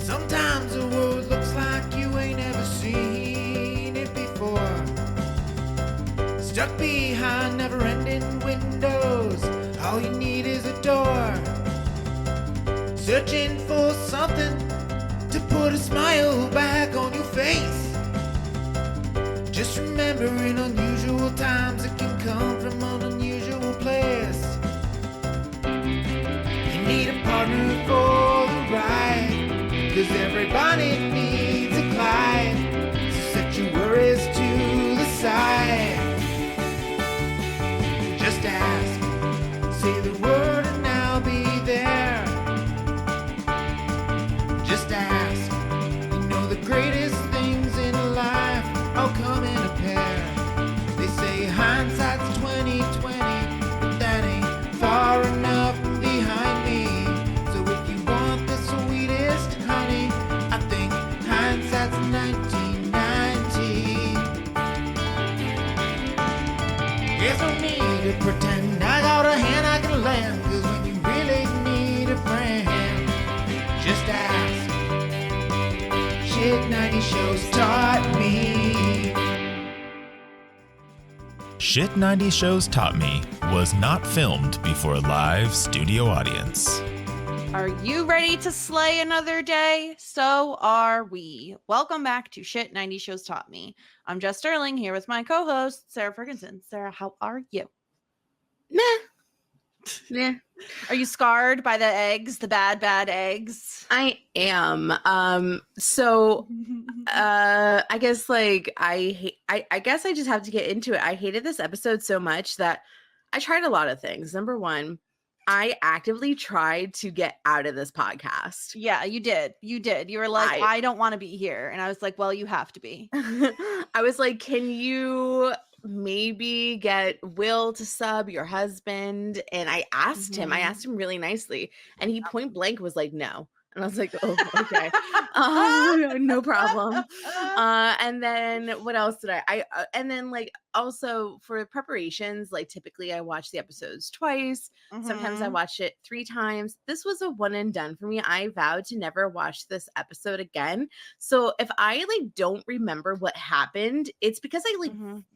Sometimes the world looks like you ain't ever seen it before. Stuck behind never-ending windows, all you need is a door. Searching for something to put a smile back on your face. Just remember, in unusual times, it can come from an unusual place. You need a partner for the ride, 'cause everybody needs a Clyde. So set your worries to the side. Just ask, say the word and I'll be there. Just ask, you know the greatest things in life all come in a pair. They say hindsight's 20/20, but that ain't far enough behind me. So if you want the sweetest honey, I think hindsight's 1990. There's no need to pretend I got a hand I can lend, 'cause when you really need a friend, just ask. Shit 90 shows taught me. Shit 90 Shows Taught Me was not filmed before a live studio audience. Are you ready to slay another day? So are we. Welcome back to Shit 90 Shows Taught Me. I'm Jess Sterling here with my co-host, Sara Fergenson. Sarah, how are you? Meh. Are you scarred by the eggs, the bad eggs? I am. I guess I guess I just have to get into it. I hated this episode so much that I tried a lot of things. Number one, I actively tried to get out of this podcast. Yeah, you did. You were like, I don't want to be here. And I was like, well, you have to be. I was like, can you maybe get Will to sub, your husband? And I asked him really nicely, and he point blank was like, no. And I was like, oh, okay. No problem. And then what else did I and then like also for preparations, like typically I watch the episodes twice. Sometimes I watch it 3 times. This was a one and done for me. I vowed to never watch this episode again. So if I like don't remember what happened, it's because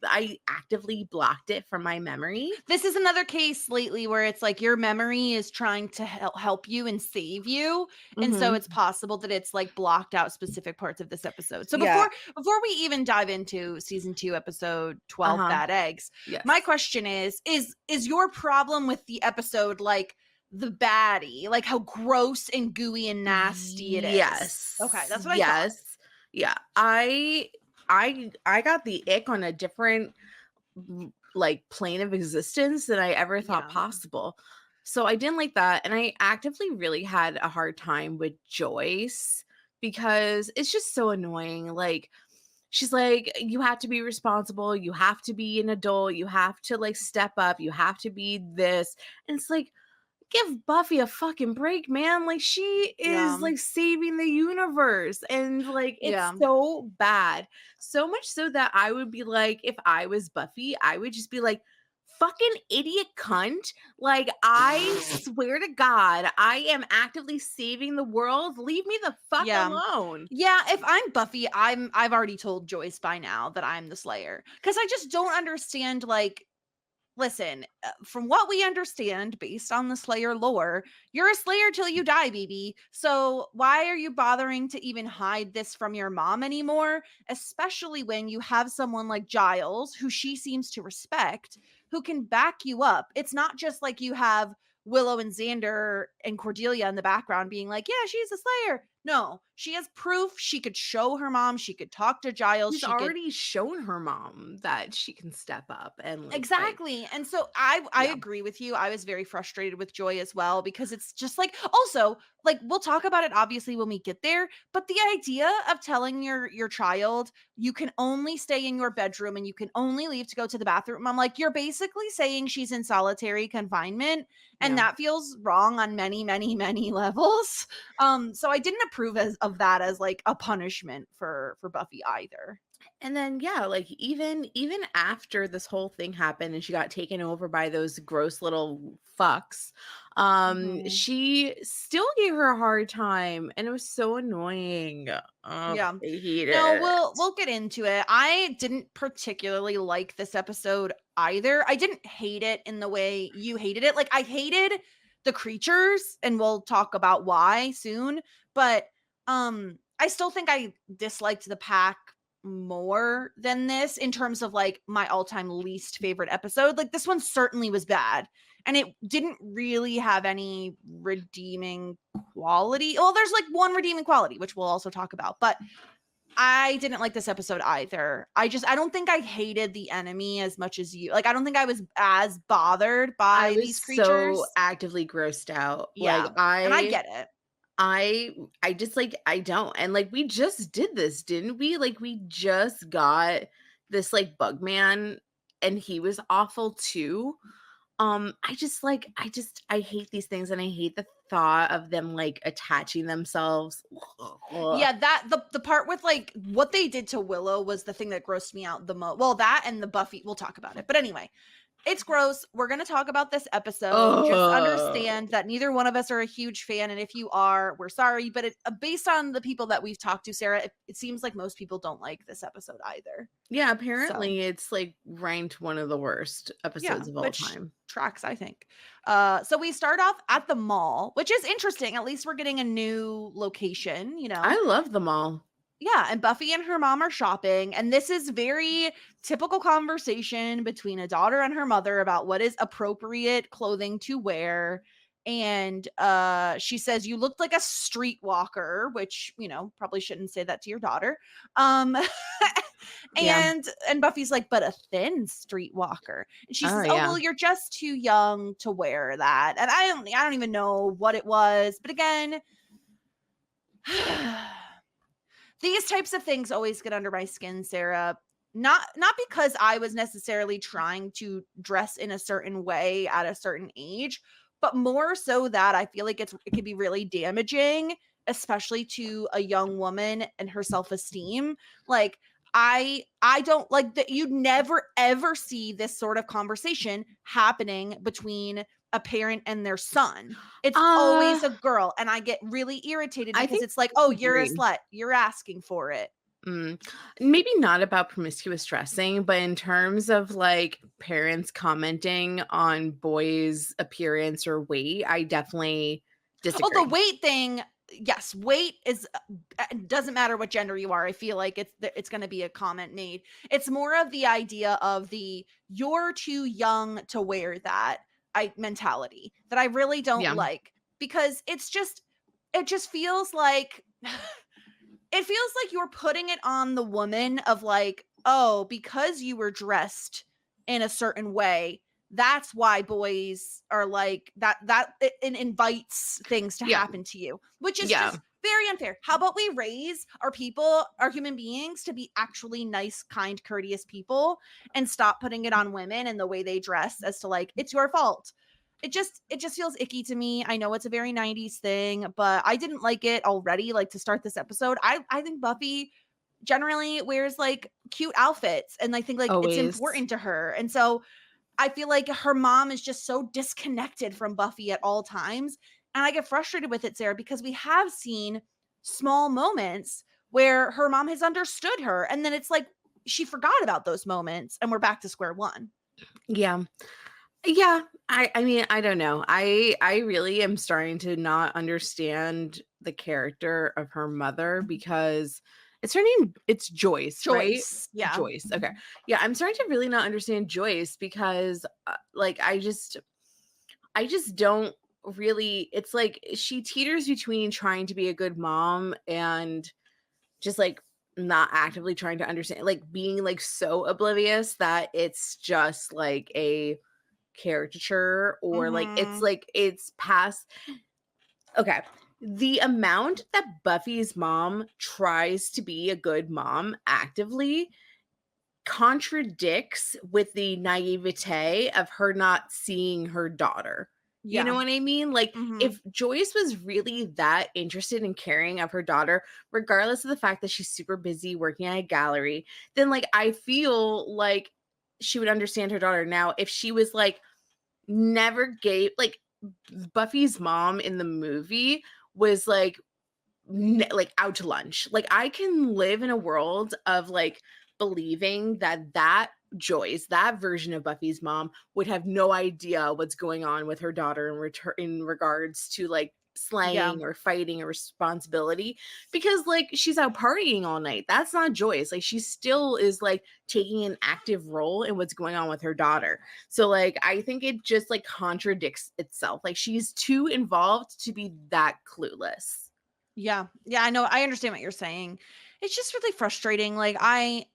I actively blocked it from my memory. This is another case lately where it's like your memory is trying to help you and save you. And so it's possible that it's like blocked out specific parts of this episode. So before we even dive into season 2, episode 12, Bad Eggs, my question is your problem with the episode like the baddie, like how gross and gooey and nasty it is? Yes. Okay, that's what I thought. Yeah. I got the ick on a different like plane of existence than I ever thought possible. So I didn't like that. And I actively really had a hard time with Joyce because it's just so annoying. Like, she's like, you have to be responsible. You have to be an adult. You have to like step up. You have to be this. And it's like, give Buffy a fucking break, man. Like, she is like saving the universe. And like, it's so bad. So much so that I would be like, if I was Buffy, I would just be like, fucking idiot cunt. Like, I swear to God, I am actively saving the world. Leave me the fuck alone. Yeah, if I'm Buffy, I've already told Joyce by now that I'm the Slayer. Because I just don't understand, like, listen, from what we understand based on the Slayer lore, you're a Slayer till you die, baby. So why are you bothering to even hide this from your mom anymore? Especially when you have someone like Giles, who she seems to respect, who can back you up. It's not just like you have Willow and Xander and Cordelia in the background being like, yeah, she's a Slayer. No, she has proof. She could show her mom. She could talk to Giles. She's already shown her mom that she can step up. And like, exactly. And so I agree with you. I was very frustrated with Joy as well, because it's just like, also, like, we'll talk about it obviously when we get there, but the idea of telling your child you can only stay in your bedroom and you can only leave to go to the bathroom, I'm like, you're basically saying she's in solitary confinement, and that feels wrong on many, many, many levels. So I didn't approve of that as like a punishment for Buffy either. And then like even after this whole thing happened and she got taken over by those gross little fucks, She still gave her a hard time, and it was so annoying. Yeah. I hate No, it. we'll get into it. I didn't particularly like this episode either. I didn't hate it in the way you hated it. Like I hated the creatures, and we'll talk about why soon, but I still think I disliked the pack more than this in terms of like my all-time least favorite episode. Like this one certainly was bad, and it didn't really have any redeeming quality. Well, there's like one redeeming quality, which we'll also talk about, but I didn't like this episode either. I don't think I hated the enemy as much as you. Like, I don't think I was as bothered by I was these creatures. so actively grossed out. Yeah. Like And I get it. I just like I don't. And like we just did this, didn't we? Like we just got this like bug man, and he was awful too. I hate these things, and I hate the thought of them like attaching themselves. Yeah, that the part with like what they did to Willow was the thing that grossed me out the most. Well, that and the Buffy, we'll talk about it. But anyway, it's gross. We're going to talk about this episode. Just understand that neither one of us are a huge fan. And if you are, we're sorry. But based on the people that we've talked to, Sarah, it seems like most people don't like this episode either. Yeah, apparently it's like ranked one of the worst episodes of all time. Tracks, I think. So we start off at the mall, which is interesting. At least we're getting a new location, you know. I love the mall. Yeah, and Buffy and her mom are shopping, and this is very typical conversation between a daughter and her mother about what is appropriate clothing to wear. And she says, "You looked like a streetwalker," which, you know, probably shouldn't say that to your daughter. And Buffy's like, "But a thin streetwalker." And she says, "Oh, well, you're just too young to wear that." And I don't even know what it was, but again, these types of things always get under my skin, Sarah. Not because I was necessarily trying to dress in a certain way at a certain age, but more so that I feel like it can be really damaging, especially to a young woman and her self-esteem. Like I don't like that. You'd never ever see this sort of conversation happening between a parent and their son. It's always a girl, and I get really irritated because it's like, "Oh, you're a slut. You're asking for it." Maybe not about promiscuous dressing, but in terms of like parents commenting on boys' appearance or weight, I definitely disagree. Oh, the weight thing. Yes, weight is doesn't matter what gender you are. I feel like it's going to be a comment made. It's more of the idea of the "you're too young to wear that" mentality that I really don't like, because it just feels like it feels like you're putting it on the woman of like, "Oh, because you were dressed in a certain way, that's why boys are like that." It invites things to happen to you, which is just very unfair. How about we raise our human beings, to be actually nice, kind, courteous people, and stop putting it on women and the way they dress as to like, it's your fault. It just feels icky to me. I know it's a very 90s thing, but I didn't like it already. Like, to start this episode, I think Buffy generally wears like cute outfits, and I think like it's important to her. And so I feel like her mom is just so disconnected from Buffy at all times. And I get frustrated with it, Sarah, because we have seen small moments where her mom has understood her. And then it's like she forgot about those moments, and we're back to square one. Yeah. Yeah. I mean, I don't know. I really am starting to not understand the character of her mother, because it's her name. It's Joyce, right? Yeah. Joyce. Okay. Yeah. I'm starting to really not understand Joyce, because like, I just don't really, it's like she teeters between trying to be a good mom and just like not actively trying to understand, like being like so oblivious that it's just like a caricature, or like it's past. Okay. The amount that Buffy's mom tries to be a good mom actively contradicts with the naivete of her not seeing her daughter. You know what I mean? Like, if Joyce was really that interested in caring of her daughter, regardless of the fact that she's super busy working at a gallery, then like I feel like she would understand her daughter. Now, if she was like never gave, like, Buffy's mom in the movie was like out to lunch. Like I can live in a world of like believing that Joyce, that version of Buffy's mom, would have no idea what's going on with her daughter in regards to like slaying or fighting or responsibility, because like she's out partying all night. That's not Joyce. Like she still is like taking an active role in what's going on with her daughter. So like I think it just like contradicts itself. Like she's too involved to be that clueless. Yeah, I know. I understand what you're saying. It's just really frustrating. Like I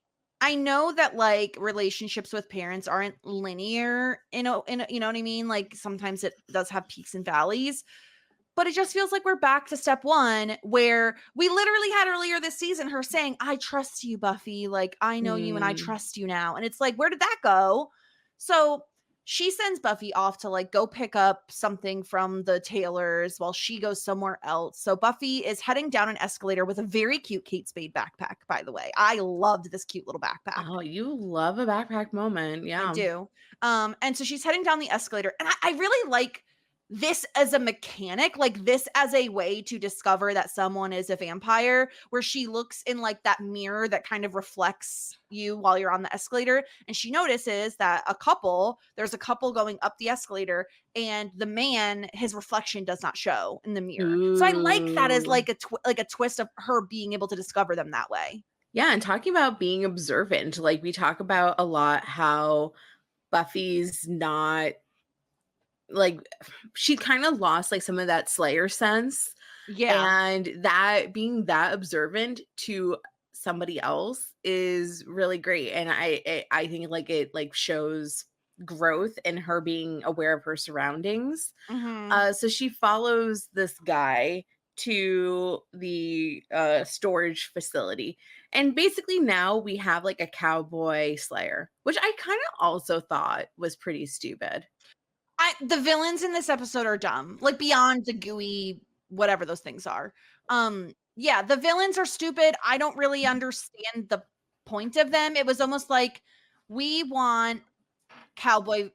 know that like relationships with parents aren't linear, you know what I mean? Like sometimes it does have peaks and valleys, but it just feels like we're back to step one, where we literally had earlier this season her saying, "I trust you, Buffy. Like I know you and I trust you now." And it's like, where did that go? So she sends Buffy off to like go pick up something from the tailors while she goes somewhere else. So Buffy is heading down an escalator with a very cute Kate Spade backpack, by the way. I loved this cute little backpack. Oh, you love a backpack moment. Yeah. I do. And so she's heading down the escalator, and I really like this as a mechanic, like this as a way to discover that someone is a vampire, where she looks in like that mirror that kind of reflects you while you're on the escalator, and she notices that there's a couple going up the escalator, and the man, his reflection does not show in the mirror. Ooh. So I like that as like a twist of her being able to discover them that way. Yeah, and talking about being observant, like we talk about a lot how Buffy's not like, she kind of lost like some of that Slayer sense. Yeah. And that being that observant to somebody else is really great. And I think like it like shows growth in her being aware of her surroundings. Mm-hmm. So she follows this guy to the storage facility, and basically now we have like a cowboy slayer, which I kind of also thought was pretty stupid. The villains in this episode are dumb, like beyond the gooey whatever those things are. Yeah, the villains are stupid. I don't really understand the point of them. It was almost like, we want cowboy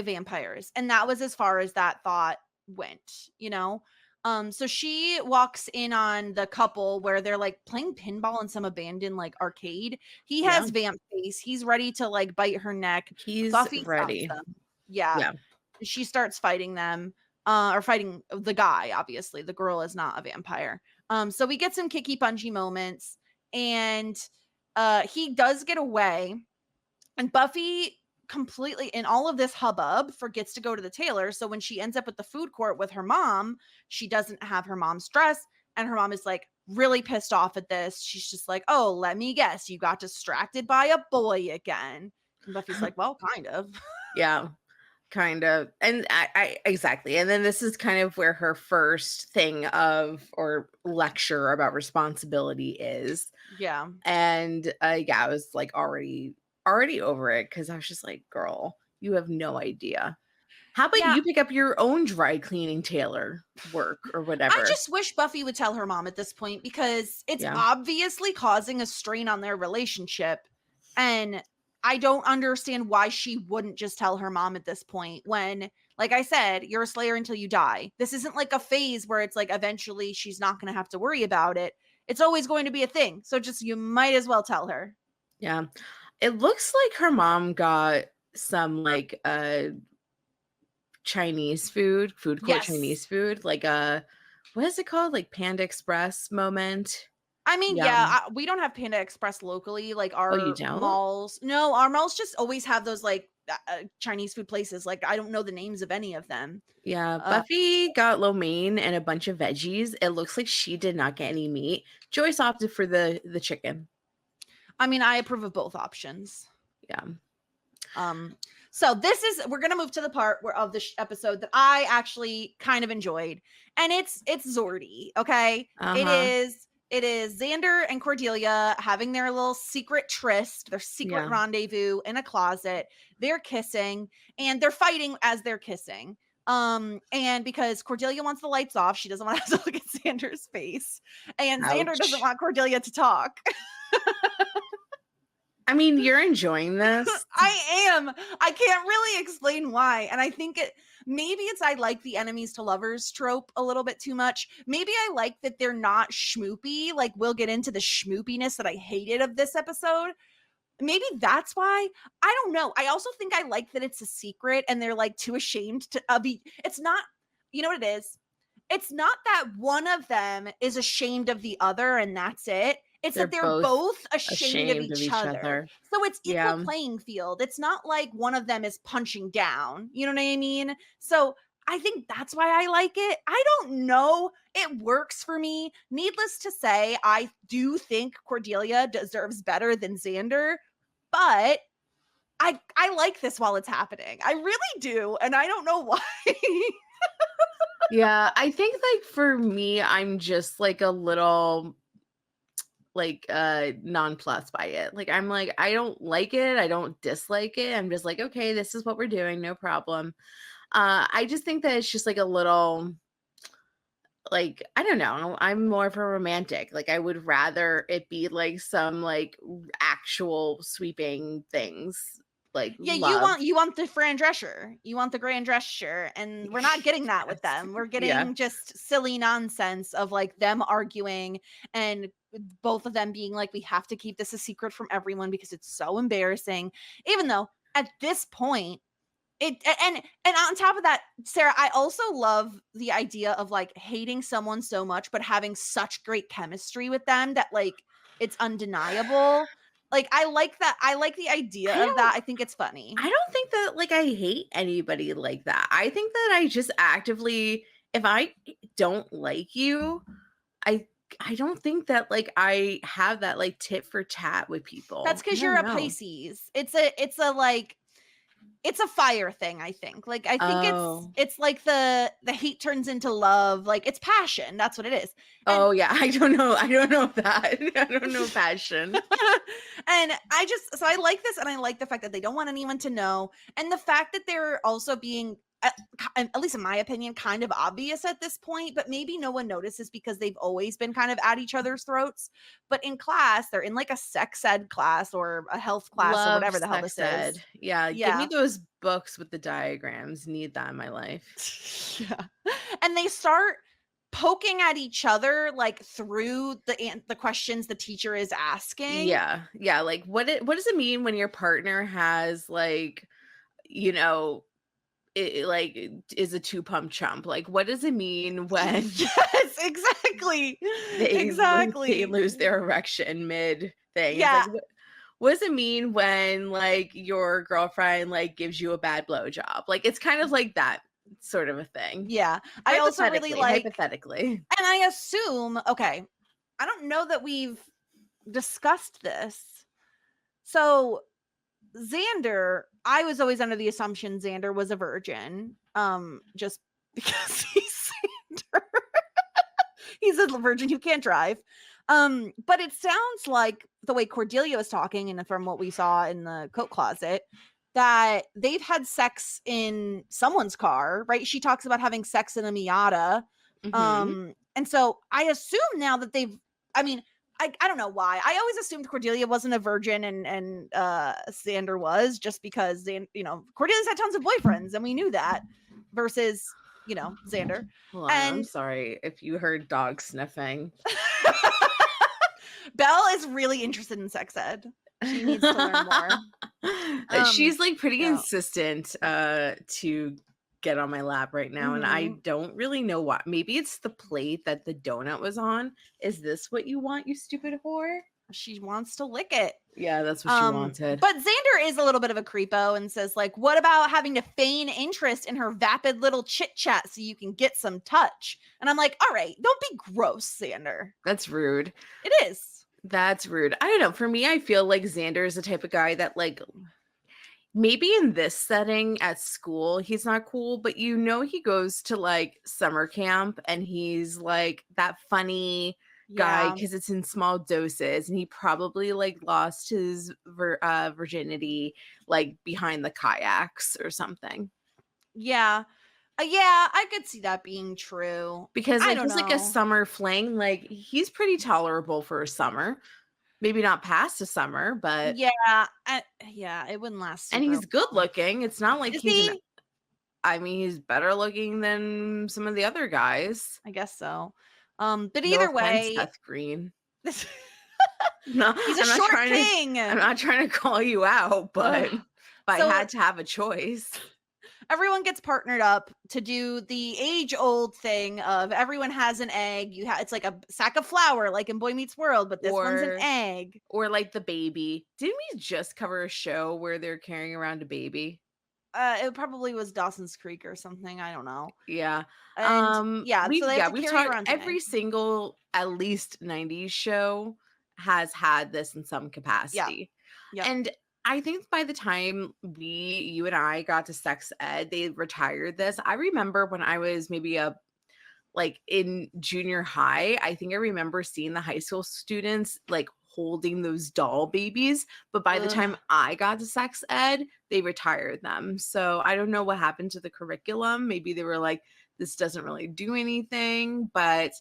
vampires, and that was as far as that thought went, you know. So she walks in on the couple where they're like playing pinball in some abandoned like arcade. He has vamp face. He's ready to like bite her neck. He's Buffy ready. Yeah. She starts fighting them, or fighting the guy. Obviously, the girl is not a vampire. So we get some kicky punchy moments, and he does get away, and Buffy completely in all of this hubbub forgets to go to the tailor. So when she ends up at the food court with her mom, she doesn't have her mom's dress, and her mom is like really pissed off at this. She's just like, "Oh, let me guess, you got distracted by a boy again." And Buffy's like, "Well, kind of." Yeah, kind of. And I exactly. And then this is kind of where her first thing or lecture about responsibility is. Yeah. And I was like already over it, because I was just like, girl, you have no idea. How about you pick up your own dry cleaning tailor work or whatever? I just wish Buffy would tell her mom at this point, because it's obviously causing a strain on their relationship. And I don't understand why she wouldn't just tell her mom at this point, when, like I said, you're a Slayer until you die. This isn't like a phase where it's like eventually she's not going to have to worry about it. It's always going to be a thing. So just, you might as well tell her. Yeah. It looks like her mom got some like Chinese food court Chinese food, like what is it called? Like Panda Express moment. I mean, we don't have Panda Express locally. Like our malls. No, our malls just always have those like Chinese food places. Like I don't know the names of any of them. Yeah, Buffy got lo mein and a bunch of veggies. It looks like she did not get any meat. Joyce opted for the chicken. I mean, I approve of both options. Yeah. So we're going to move to the part of the episode that I actually kind of enjoyed. And it's Xordy. Okay. Uh-huh. It is Xander and Cordelia having their little secret tryst, their secret rendezvous in a closet. They're kissing, and they're fighting as they're kissing. And because Cordelia wants the lights off, she doesn't want to have to look at Xander's face. And Ouch. Xander doesn't want Cordelia to talk. I mean, you're enjoying this. I am. I can't really explain why. And I think maybe it's I like the enemies to lovers trope a little bit too much. Maybe I like that they're not schmoopy. Like, we'll get into the schmoopiness that I hated of this episode. Maybe that's why. I don't know. I also think I like that it's a secret and they're like too ashamed to be. It's not, you know what it is? It's not that one of them is ashamed of the other and that's it. It's that they're both ashamed of each other. So it's equal playing field. It's not like one of them is punching down. You know what I mean? So I think that's why I like it. I don't know. It works for me. Needless to say, I do think Cordelia deserves better than Xander, but I like this while it's happening. I really do. And I don't know why. Yeah, I think like for me, I'm just like a little like nonplussed by it. Like I'm like, I don't like it, I don't dislike it. I'm just like, okay, this is what we're doing, no problem. I just think that it's just like a little like, I don't know, I'm more of a romantic. Like I would rather it be like some like actual sweeping things. Like you want the grand dresser. You want the grand dresser, and we're not getting that with them. We're getting just silly nonsense of like them arguing and both of them being like, we have to keep this a secret from everyone because it's so embarrassing. Even though at this point, and on top of that, Sarah, I also love the idea of like hating someone so much but having such great chemistry with them that like it's undeniable. Like I like that. I like the idea of that. I think it's funny. I don't think that like I hate anybody like that. I think that I just actively, if I don't like you, I don't think that like I have that like tit for tat with people. That's because you're a Pisces. It's a fire thing, I think. Like I think it's like the hate turns into love. Like it's passion. That's what it is. And yeah. I don't know that. I don't know passion. And I like this, and I like the fact that they don't want anyone to know, and the fact that they're also being at least in my opinion, kind of obvious at this point, but maybe no one notices because they've always been kind of at each other's throats. But in class, they're in like a sex ed class or a health class or whatever the hell this is. Yeah. Give me those books with the diagrams. Need that in my life. Yeah. And they start poking at each other like through the questions the teacher is asking. Yeah. Like what does it mean when your partner has like, you know, it like is a 2-pump chump? Like what does it mean when yes, exactly. They lose their erection mid thing? Yeah. Like, what does it mean when like your girlfriend like gives you a bad blowjob? Like it's kind of like that sort of a thing. Yeah. I also really like hypothetically. And I assume, okay, I don't know that we've discussed this. So Xander, I was always under the assumption Xander was a virgin, just because he's Xander. He's a virgin who can't drive. But it sounds like the way Cordelia was talking, and from what we saw in the coat closet, that they've had sex in someone's car, right? She talks about having sex in a Miata. Mm-hmm. And so I assume now that I don't know why. I always assumed Cordelia wasn't a virgin and Xander was, just because Cordelia's had tons of boyfriends and we knew that, versus Xander. Hold on, I'm sorry if you heard dog sniffing. Belle is really interested in sex ed. She needs to learn more. She's like pretty insistent to get on my lap right now, and I don't really know why. Maybe it's the plate that the donut was on. Is this what you want, you stupid whore? She wants to lick it. Yeah, that's what she wanted. But Xander is a little bit of a creepo and says like, what about having to feign interest in her vapid little chit chat so you can get some touch? And I'm like, all right, don't be gross, Xander. That's rude. It is. That's rude. I don't know. For me, I feel like Xander is the type of guy that like, maybe in this setting at school, he's not cool, but he goes to like summer camp and he's like that funny guy because it's in small doses, and he probably like lost his virginity like behind the kayaks or something. Yeah, I could see that being true, because like he's like a summer fling. Like he's pretty tolerable for a summer. Maybe not past a summer, but yeah, it wouldn't last. And he's good looking. It's not like I mean, he's better looking than some of the other guys. I guess so. But No either offense, way, Seth Green. this No, he's a I'm not short trying king. I'm not trying to call you out, but if I So- had to have a choice. Everyone gets partnered up to do the age-old thing of everyone has an egg. It's like a sack of flour, like in Boy Meets World, but this one's an egg. Or like the baby. Didn't we just cover a show where they're carrying around a baby? It probably was Dawson's Creek or something. I don't know. Yeah. And so they have to we've carry talked around an every egg. single at least 90s show has had this in some capacity. Yeah. And I think by the time you and I got to sex ed, they retired this. I remember when I was maybe like in junior high, I think I remember seeing the high school students like holding those doll babies. But by the time I got to sex ed, they retired them. So I don't know what happened to the curriculum. Maybe they were like, this doesn't really do anything. But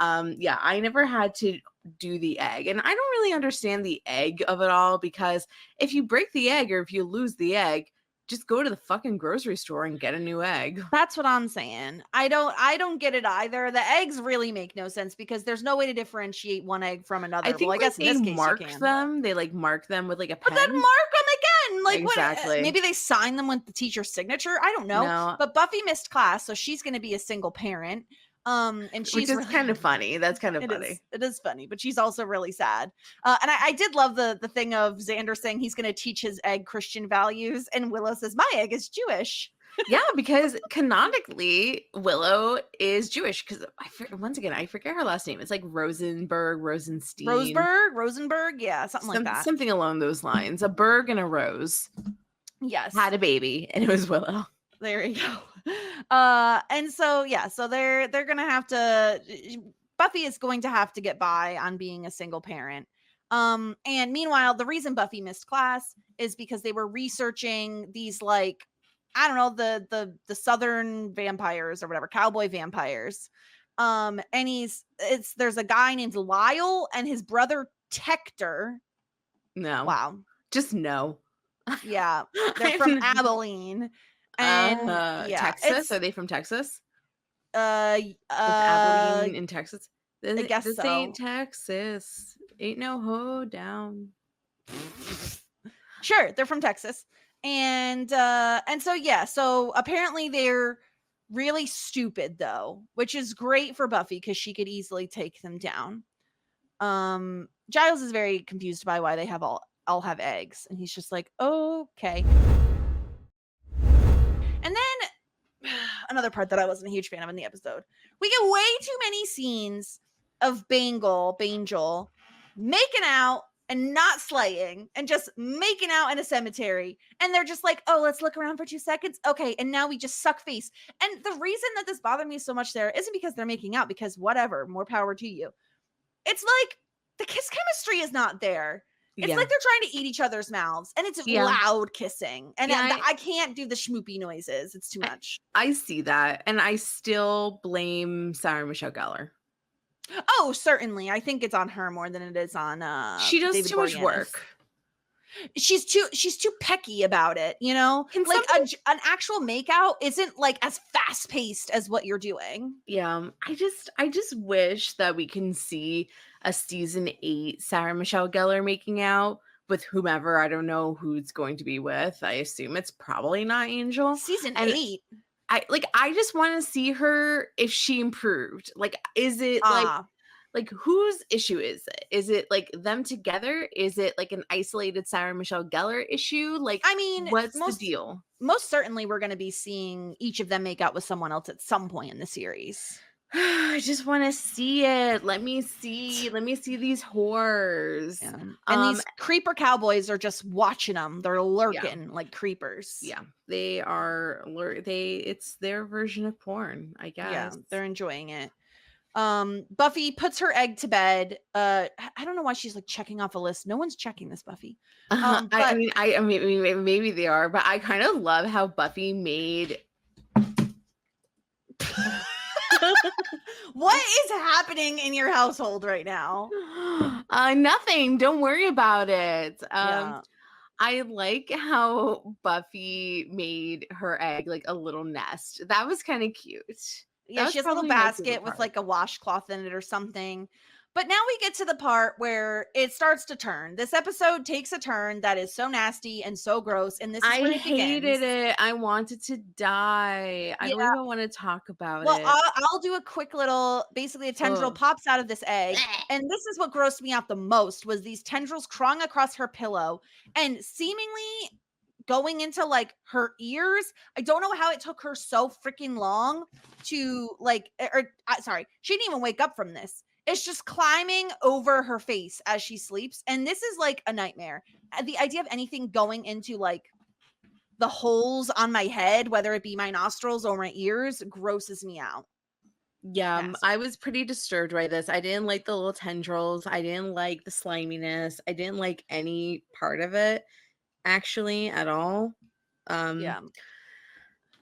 I never had to do the egg. And I don't really understand the egg of it all, because if you break the egg or if you lose the egg, just go to the fucking grocery store and get a new egg. That's what I'm saying. I don't get it either. The eggs really make no sense because there's no way to differentiate one egg from another. I think I guess in they this case mark you can. them. They like mark them with like a pen. But then mark them again. Like Exactly. what? Maybe they sign them with the teacher's signature. I don't know. No. But Buffy missed class, so she's going to be a single parent. And she's which is really, kind of funny. That's kind of it funny. It is funny, but she's also really sad. And I did love the thing of Xander saying he's going to teach his egg Christian values, and Willow says my egg is Jewish. Yeah, because canonically Willow is Jewish. Because once again, I forget her last name. It's like Rosenstein. Rosenberg, yeah, something like that. Something along those lines. A Berg and a Rose. Yes, had a baby, and it was Willow. There you go. And so they're gonna have to. Buffy is going to have to get by on being a single parent. And meanwhile, the reason Buffy missed class is because they were researching these, like, I don't know, the southern vampires or whatever, cowboy vampires. And there's a guy named Lyle and his brother Tector. No. Wow. Just no. Yeah. They're from Abilene. And Texas? Are they from Texas? Abilene in Texas. I guess this so. ain't Texas. Ain't no hoe down. Sure, they're from Texas. And so apparently they're really stupid though, which is great for Buffy because she could easily take them down. Giles is very confused by why they have all have eggs, and he's just like, okay. And then another part that I wasn't a huge fan of in the episode, we get way too many scenes of Bangel making out and not slaying and just making out in a cemetery. And they're just like, oh, let's look around for 2 seconds. Okay. And now we just suck face. And the reason that this bothered me so much there isn't because they're making out, because whatever, more power to you. It's like the kiss chemistry is not there. It's like they're trying to eat each other's mouths, and it's loud kissing. And I can't do the schmoopy noises. It's too much. I see that. And I still blame Sarah Michelle Gellar. Oh, certainly. I think it's on her more than it is on she does David too much Boreanaz. work. She's too pecky about it, you know? An actual makeout isn't like as fast paced as what you're doing. Yeah. I just wish that we can see a season 8 Sarah Michelle Gellar making out with whomever. I don't know who it's going to be with. I assume it's probably not Angel. Season 8. I just want to see her if she improved. Like, is it like whose issue is it? Is it like them together? Is it like an isolated Sarah Michelle Gellar issue? Like, I mean, what's the deal? Most certainly we're going to be seeing each of them make out with someone else at some point in the series. I just want to see it. Let me see these whores. Yeah. And these creeper cowboys are just watching them. They're lurking like creepers. Yeah, they are. It's their version of porn, I guess. Yeah, they're enjoying it. Buffy puts her egg to bed. I don't know why she's like checking off a list. No one's checking this, Buffy. I mean, maybe they are, but I kind of love how Buffy made. What is happening in your household right now? Nothing. Don't worry about it. I like how Buffy made her egg like a little nest. That was kind of cute. Yeah, That she was has a little probably my favorite basket with part. like a washcloth in it or something. But now we get to the part where it starts to turn. This episode takes a turn that is so nasty and so gross, and this is I when it hated begins. it. I wanted to die. I don't Yeah. even want to talk about Well, it. I'll do a quick little. Basically, a tendril Ugh. pops out of this egg, and this is what grossed me out the most: was these tendrils crawling across her pillow and seemingly going into like her ears. I don't know how it took her so freaking long to like. Sorry, she didn't even wake up from this. It's just climbing over her face as she sleeps, and this is like a nightmare. The idea of anything going into like the holes on my head, whether it be my nostrils or my ears, grosses me out. Yeah, Nasty. I was pretty disturbed by this. I didn't like the little tendrils. I didn't like the sliminess. I didn't like any part of it actually at all. Yeah.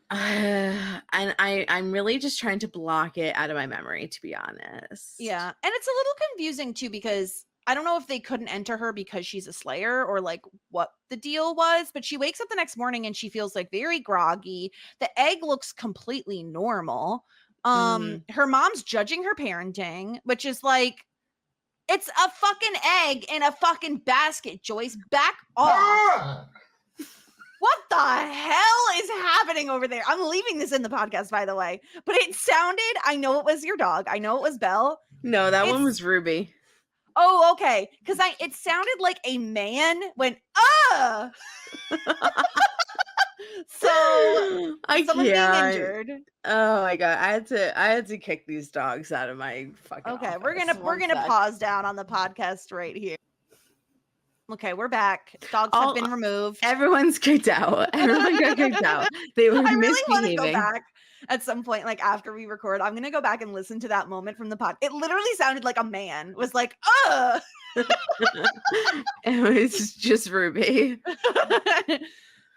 And I'm really just trying to block it out of my memory, to be honest. Yeah. And it's a little confusing too, because I don't know if they couldn't enter her because she's a Slayer or like what the deal was, but she wakes up the next morning and she feels like very groggy. The egg looks completely normal. Her mom's judging her parenting, which is like, it's a fucking egg in a fucking basket, Joyce. Back off. What the hell is happening over there? I'm leaving this in the podcast, by the way. But it sounded, I know it was your dog. I know it was Belle. No, that one was Ruby. Oh, okay. Because it sounded like a man went, So someone being injured. Oh my god. I had to kick these dogs out of my fucking Okay, office. we're gonna pause down on the podcast right here. Okay, we're back. Dogs have been removed. Everyone's kicked out. Everyone got kicked out. They were I really want to misbehaving. go back at some point, like after we record. I'm gonna go back and listen to that moment from the pod. It literally sounded like a man was like, It was just Ruby.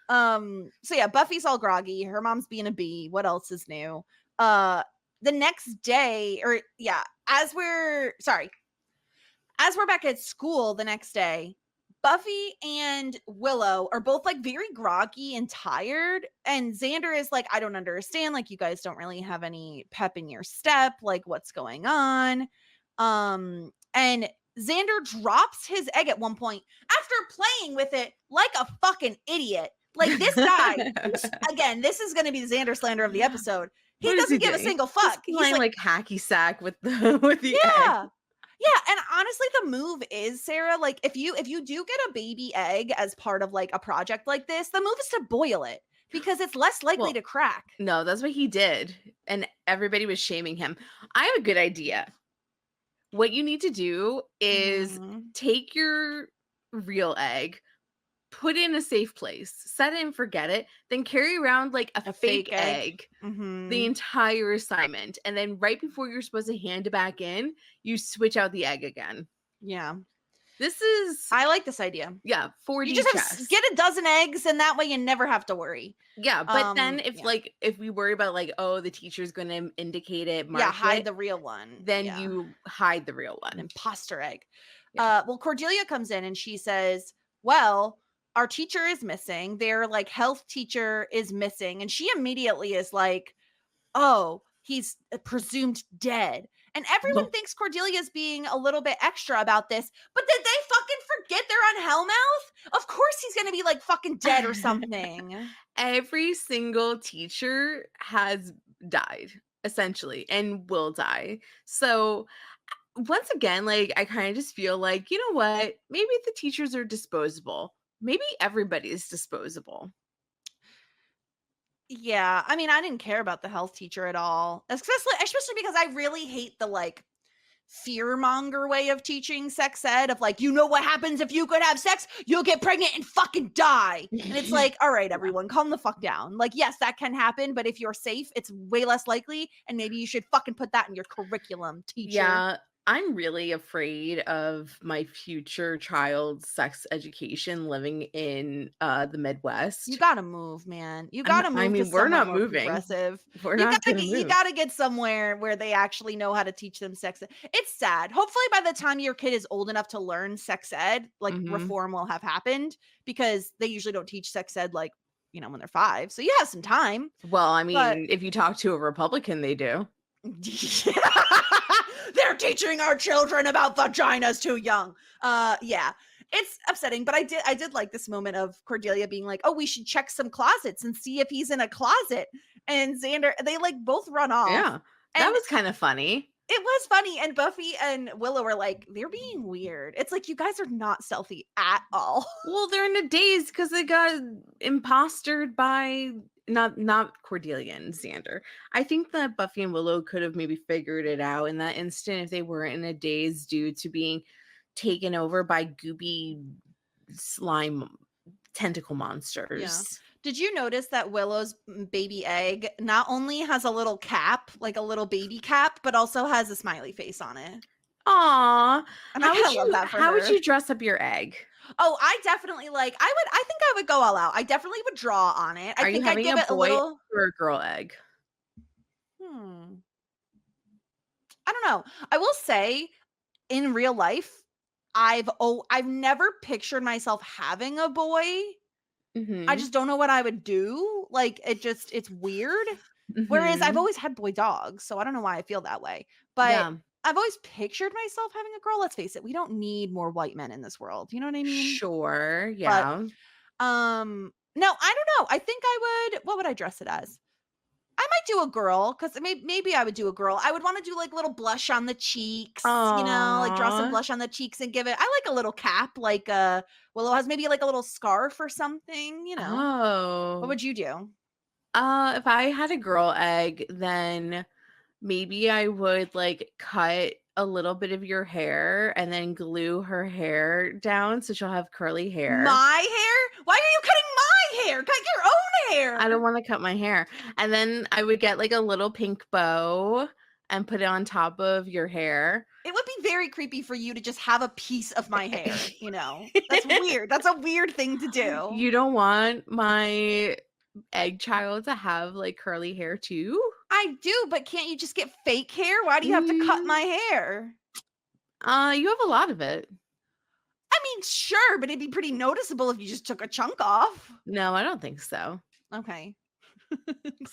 So yeah, Buffy's all groggy. Her mom's being a bee. What else is new? The next day, or yeah, as we're back at school the next day, Buffy and Willow are both like very groggy and tired. And Xander is like, I don't understand. Like, you guys don't really have any pep in your step. Like, what's going on? And Xander drops his egg at one point after playing with it like a fucking idiot. Like, this guy, again, this is going to be the Xander slander of the episode. He doesn't give a single fuck. He's playing like hacky sack with the egg. Yeah, and honestly, the move is, Sarah, like if you do get a baby egg as part of like a project like this, the move is to boil it because it's less likely to crack. No, that's what he did. And everybody was shaming him. I have a good idea. What you need to do is take your real egg, put it in a safe place, set it and forget it, then carry around like a fake egg the entire assignment. And then right before you're supposed to hand it back in, you switch out the egg again. Yeah. I like this idea. Yeah, 4D you just get a dozen eggs and that way you never have to worry. Yeah, but then if we worry about like, oh, the teacher's going to indicate it, hide the real one. Then you hide the real one. An imposter egg. Yeah. Well, Cordelia comes in and she says, well, our teacher is missing. Their like health teacher is missing. And she immediately is like, oh, he's presumed dead. And everyone thinks Cordelia's being a little bit extra about this. But did they fucking forget they're on Hellmouth? Of course he's going to be like fucking dead or something. Every single teacher has died, essentially, and will die. So once again, like, I kind of just feel like, you know what? Maybe the teachers are disposable. Maybe everybody is disposable. Yeah, I mean, I didn't care about the health teacher at all, especially because I really hate the like fear-monger way of teaching sex ed of like, you know what happens if you could have sex? You'll get pregnant and fucking die. And it's like, all right, everyone, calm the fuck down. Like, yes, that can happen, but if you're safe, it's way less likely. And maybe you should fucking put that in your curriculum, teacher. Yeah, I'm really afraid of my future child's sex education living in the You Midwest. gotta move, man. You gotta I move to mean, we're somewhere not more moving. progressive. We're You not gotta gonna get you move. gotta get somewhere where they actually know how to teach them sex ed. It's sad. Hopefully by the time your kid is old enough to learn sex ed, like Mhm. reform will have happened because they usually don't teach sex ed like, when they're 5. So you have some time. Well, I But mean, if you talk to a Republican, they do. they're teaching our children about vaginas too young. Yeah. It's upsetting, but I did like this moment of Cordelia being like, "Oh, we should check some closets and see if he's in a closet." And Xander, they like both run off. Yeah. That And was kind of funny. it was funny. And Buffy and Willow were like, they're being weird. It's like, you guys are not stealthy at all. Well, they're in a daze because they got impostered by not Cordelia and Xander. I think that Buffy and Willow could have maybe figured it out in that instant if they weren't in a daze due to being taken over by goopy slime tentacle monsters. Did you notice that Willow's baby egg not only has a little cap, like a little baby cap, but also has a smiley face on it? Aw, And I kind of love that for how would her. you dress up your egg? Oh, I definitely I think I would go all out. I definitely would draw on it. I Are you think I'd having give a it a boy little. or a girl egg? I don't know. I will say in real life, I've never pictured myself having a boy. I just don't know what I would do. Like it's weird. Whereas I've always had boy dogs, so I don't know why I feel that way. But Yeah, I've always pictured myself having a girl. Let's face it, we don't need more white men in this world. You know what I mean? sure. But Yeah. no, I don't know. I think I would. What would I dress it as? I might do a girl because maybe I would do a girl. I would want to do like little blush on the cheeks, like draw some Aw. blush on the cheeks and give it. I like a little cap, like Willow has maybe like a little scarf or something. What Oh. would you do? If I had a girl egg, then maybe I would like cut a little bit of your hair and then glue her hair down so she'll have curly hair. My hair? Why are you cutting my hair? Cut your own hair. I don't want to cut my hair. And then I would get like a little pink bow and put it on top of your hair. It would be very creepy for you to just have a piece of my hair, That's weird. That's a weird thing to do. You don't want my egg child to have like curly hair too? I do, but can't you just get fake hair? Why do you have to cut my hair? You have a lot of it. I mean, sure, but it'd be pretty noticeable if you just took a chunk off. No, I don't think so. Okay.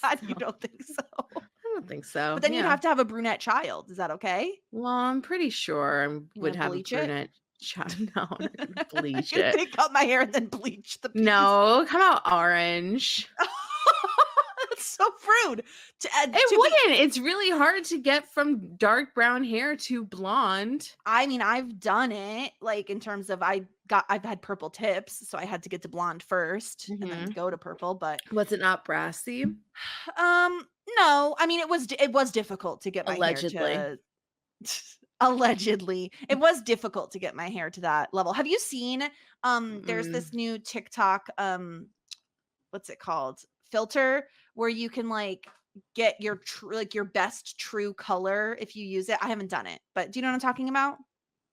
Glad you don't think so. I don't think so. But then you'd have to have a brunette child. Is that okay? Well, I'm pretty sure I would have a bleach it? brunette child. No, I'm not gonna bleach You're it. gonna cut my hair and then bleach the piece. No, come out orange. That's so rude. It wouldn't. It's really hard to get from dark brown hair to blonde. I mean, I've done it, like in terms of I've had purple tips, so I had to get to blonde first and then go to purple. But Was it not brassy? no. I mean, it was difficult to get my Allegedly. hair to. Allegedly, it was difficult to get my hair to that level. Have you seen? There's this new TikTok. What's it called? Filter where you can like get your your best true color if you use it. I haven't done it, but do you know what I'm talking about?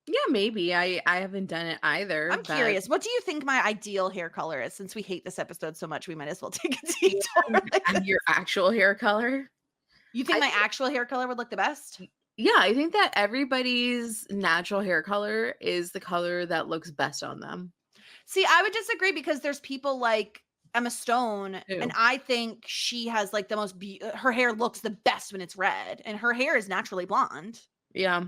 Yeah, maybe. I haven't done it either. I'm curious. What do you think my ideal hair color is? Since we hate this episode so much, we might as well take a detour. And your actual hair color? You think my actual hair color would look the best? Yeah, I think that everybody's natural hair color is the color that looks best on them. See, I would disagree because there's people like Emma Stone, and I think she has like the most her hair looks the best when it's red, and her hair is naturally blonde. Yeah.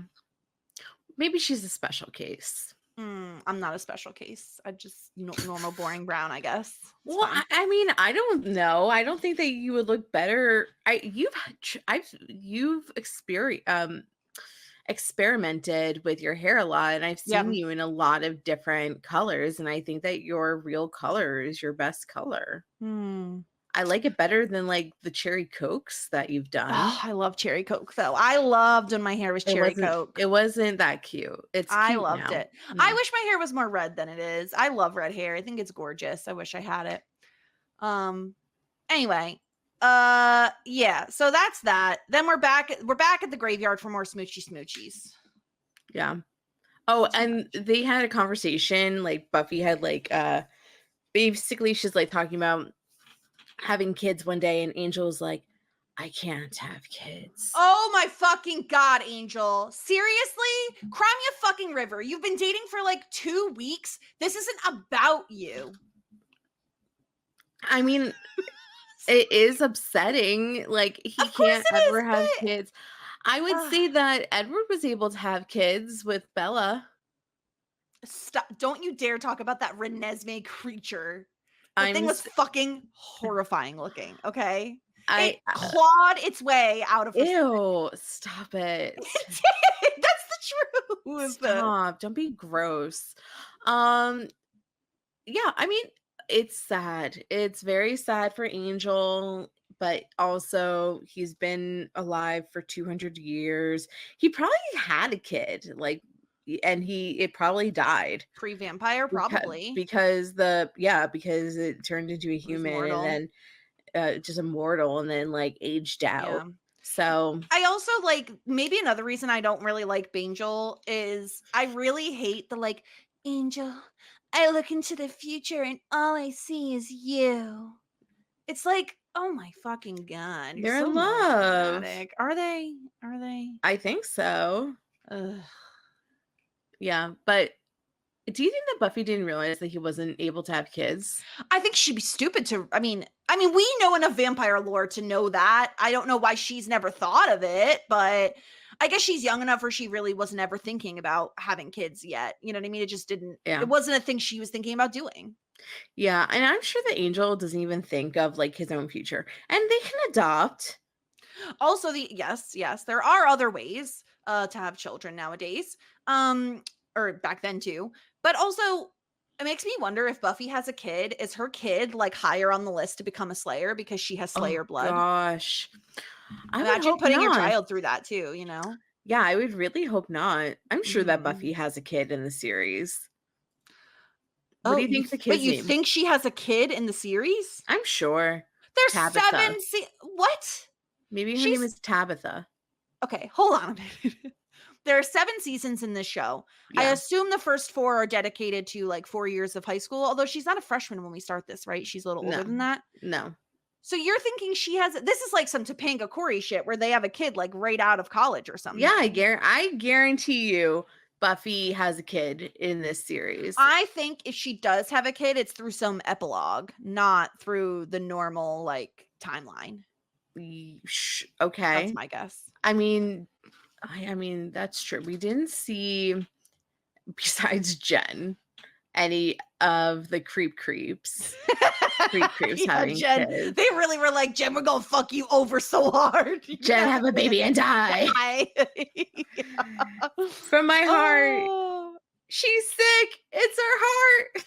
Maybe she's a special case. I'm not a special case. I just normal boring brown, I guess. Well, I mean, I don't know. I don't think that you would look better. You've experimented with your hair a lot, and I've seen you in a lot of different colors, and I think that your real color is your best color. I like it better than like the cherry cokes that you've done. Oh, I love cherry coke though. I loved when my hair was cherry coke. It wasn't that cute. I loved it. No. I wish my hair was more red than it is. I love red hair. I think it's gorgeous. I wish I had it. Anyway, yeah. So that's that. Then we're back at the graveyard for more smoochy smoochies. Yeah. Oh, and they had a conversation, like Buffy had like basically she's like talking about having kids one day, and Angel's like, I can't have kids. Oh my fucking God, Angel. Seriously? Cry me a fucking river. You've been dating for like 2 weeks. This isn't about you. I mean, it is upsetting. Like, he Of course can't it ever is, have but kids. I would say that Edward was able to have kids with Bella. stop. Don't you dare talk about that Renesmee creature. The thing I'm was s- fucking horrifying looking, okay? It I clawed its way out of her. ew, stop it. It did. That's the truth. Stop. Don't be gross. Um yeah, I mean, it's sad. It's very sad for Angel, but also he's been alive for 200 years. He probably had a kid, like, and it probably died Pre-vampire, probably. because because it turned into a human and mortal. then just immortal and then like aged out. Yeah. So I also like, maybe another reason I don't really like Bangel is I really hate the like, Angel, I look into the future and all I see is you. It's like, oh my fucking God. You're they're so in love. melodramatic. Are they? Are they? I think so. Ugh. Yeah, but do you think that Buffy didn't realize that he wasn't able to have kids? I think she'd be stupid to, I mean, we know enough vampire lore to know that. I don't know why she's never thought of it, but I guess she's young enough where she really wasn't ever thinking about having kids yet. You know what I mean? It just didn't, Yeah. it wasn't a thing she was thinking about doing. Yeah, and I'm sure that Angel doesn't even think of like his own future. And they can adopt. Also, yes, there are other ways to have children nowadays. Or back then too. But also, it makes me wonder if Buffy has a kid. Is her kid like higher on the list to become a Slayer because she has Slayer blood? Gosh. I would Imagine hope putting your not. child through that too, you know? Yeah, I would really hope not. I'm sure that Mhm. Buffy has a kid in the series. What do you think the But kid's you name? think she has a kid in the series? I'm sure. There's Tabitha. 7 what? Maybe her She's- name is Tabitha. Okay, hold on a minute. There are 7 seasons in this show. I Yeah. assume the first 4 are dedicated to like 4 years of high school, although she's not a freshman when we start this, right? She's a little older No. than that. No. So you're thinking she has, this is like some Topanga Corey shit where they have a kid like right out of college or something. Yeah, I guarantee you Buffy has a kid in this series. I think if she does have a kid, it's through some epilogue, not through the normal like timeline. Okay. That's my guess. I mean, that's true. We didn't see, besides Jen, any of the creeps Yeah, having Jen, kids. they really were like, Jen, we're gonna fuck you over so hard. Jen, have a baby and die. Yeah. From my heart. Oh. She's sick. It's her heart.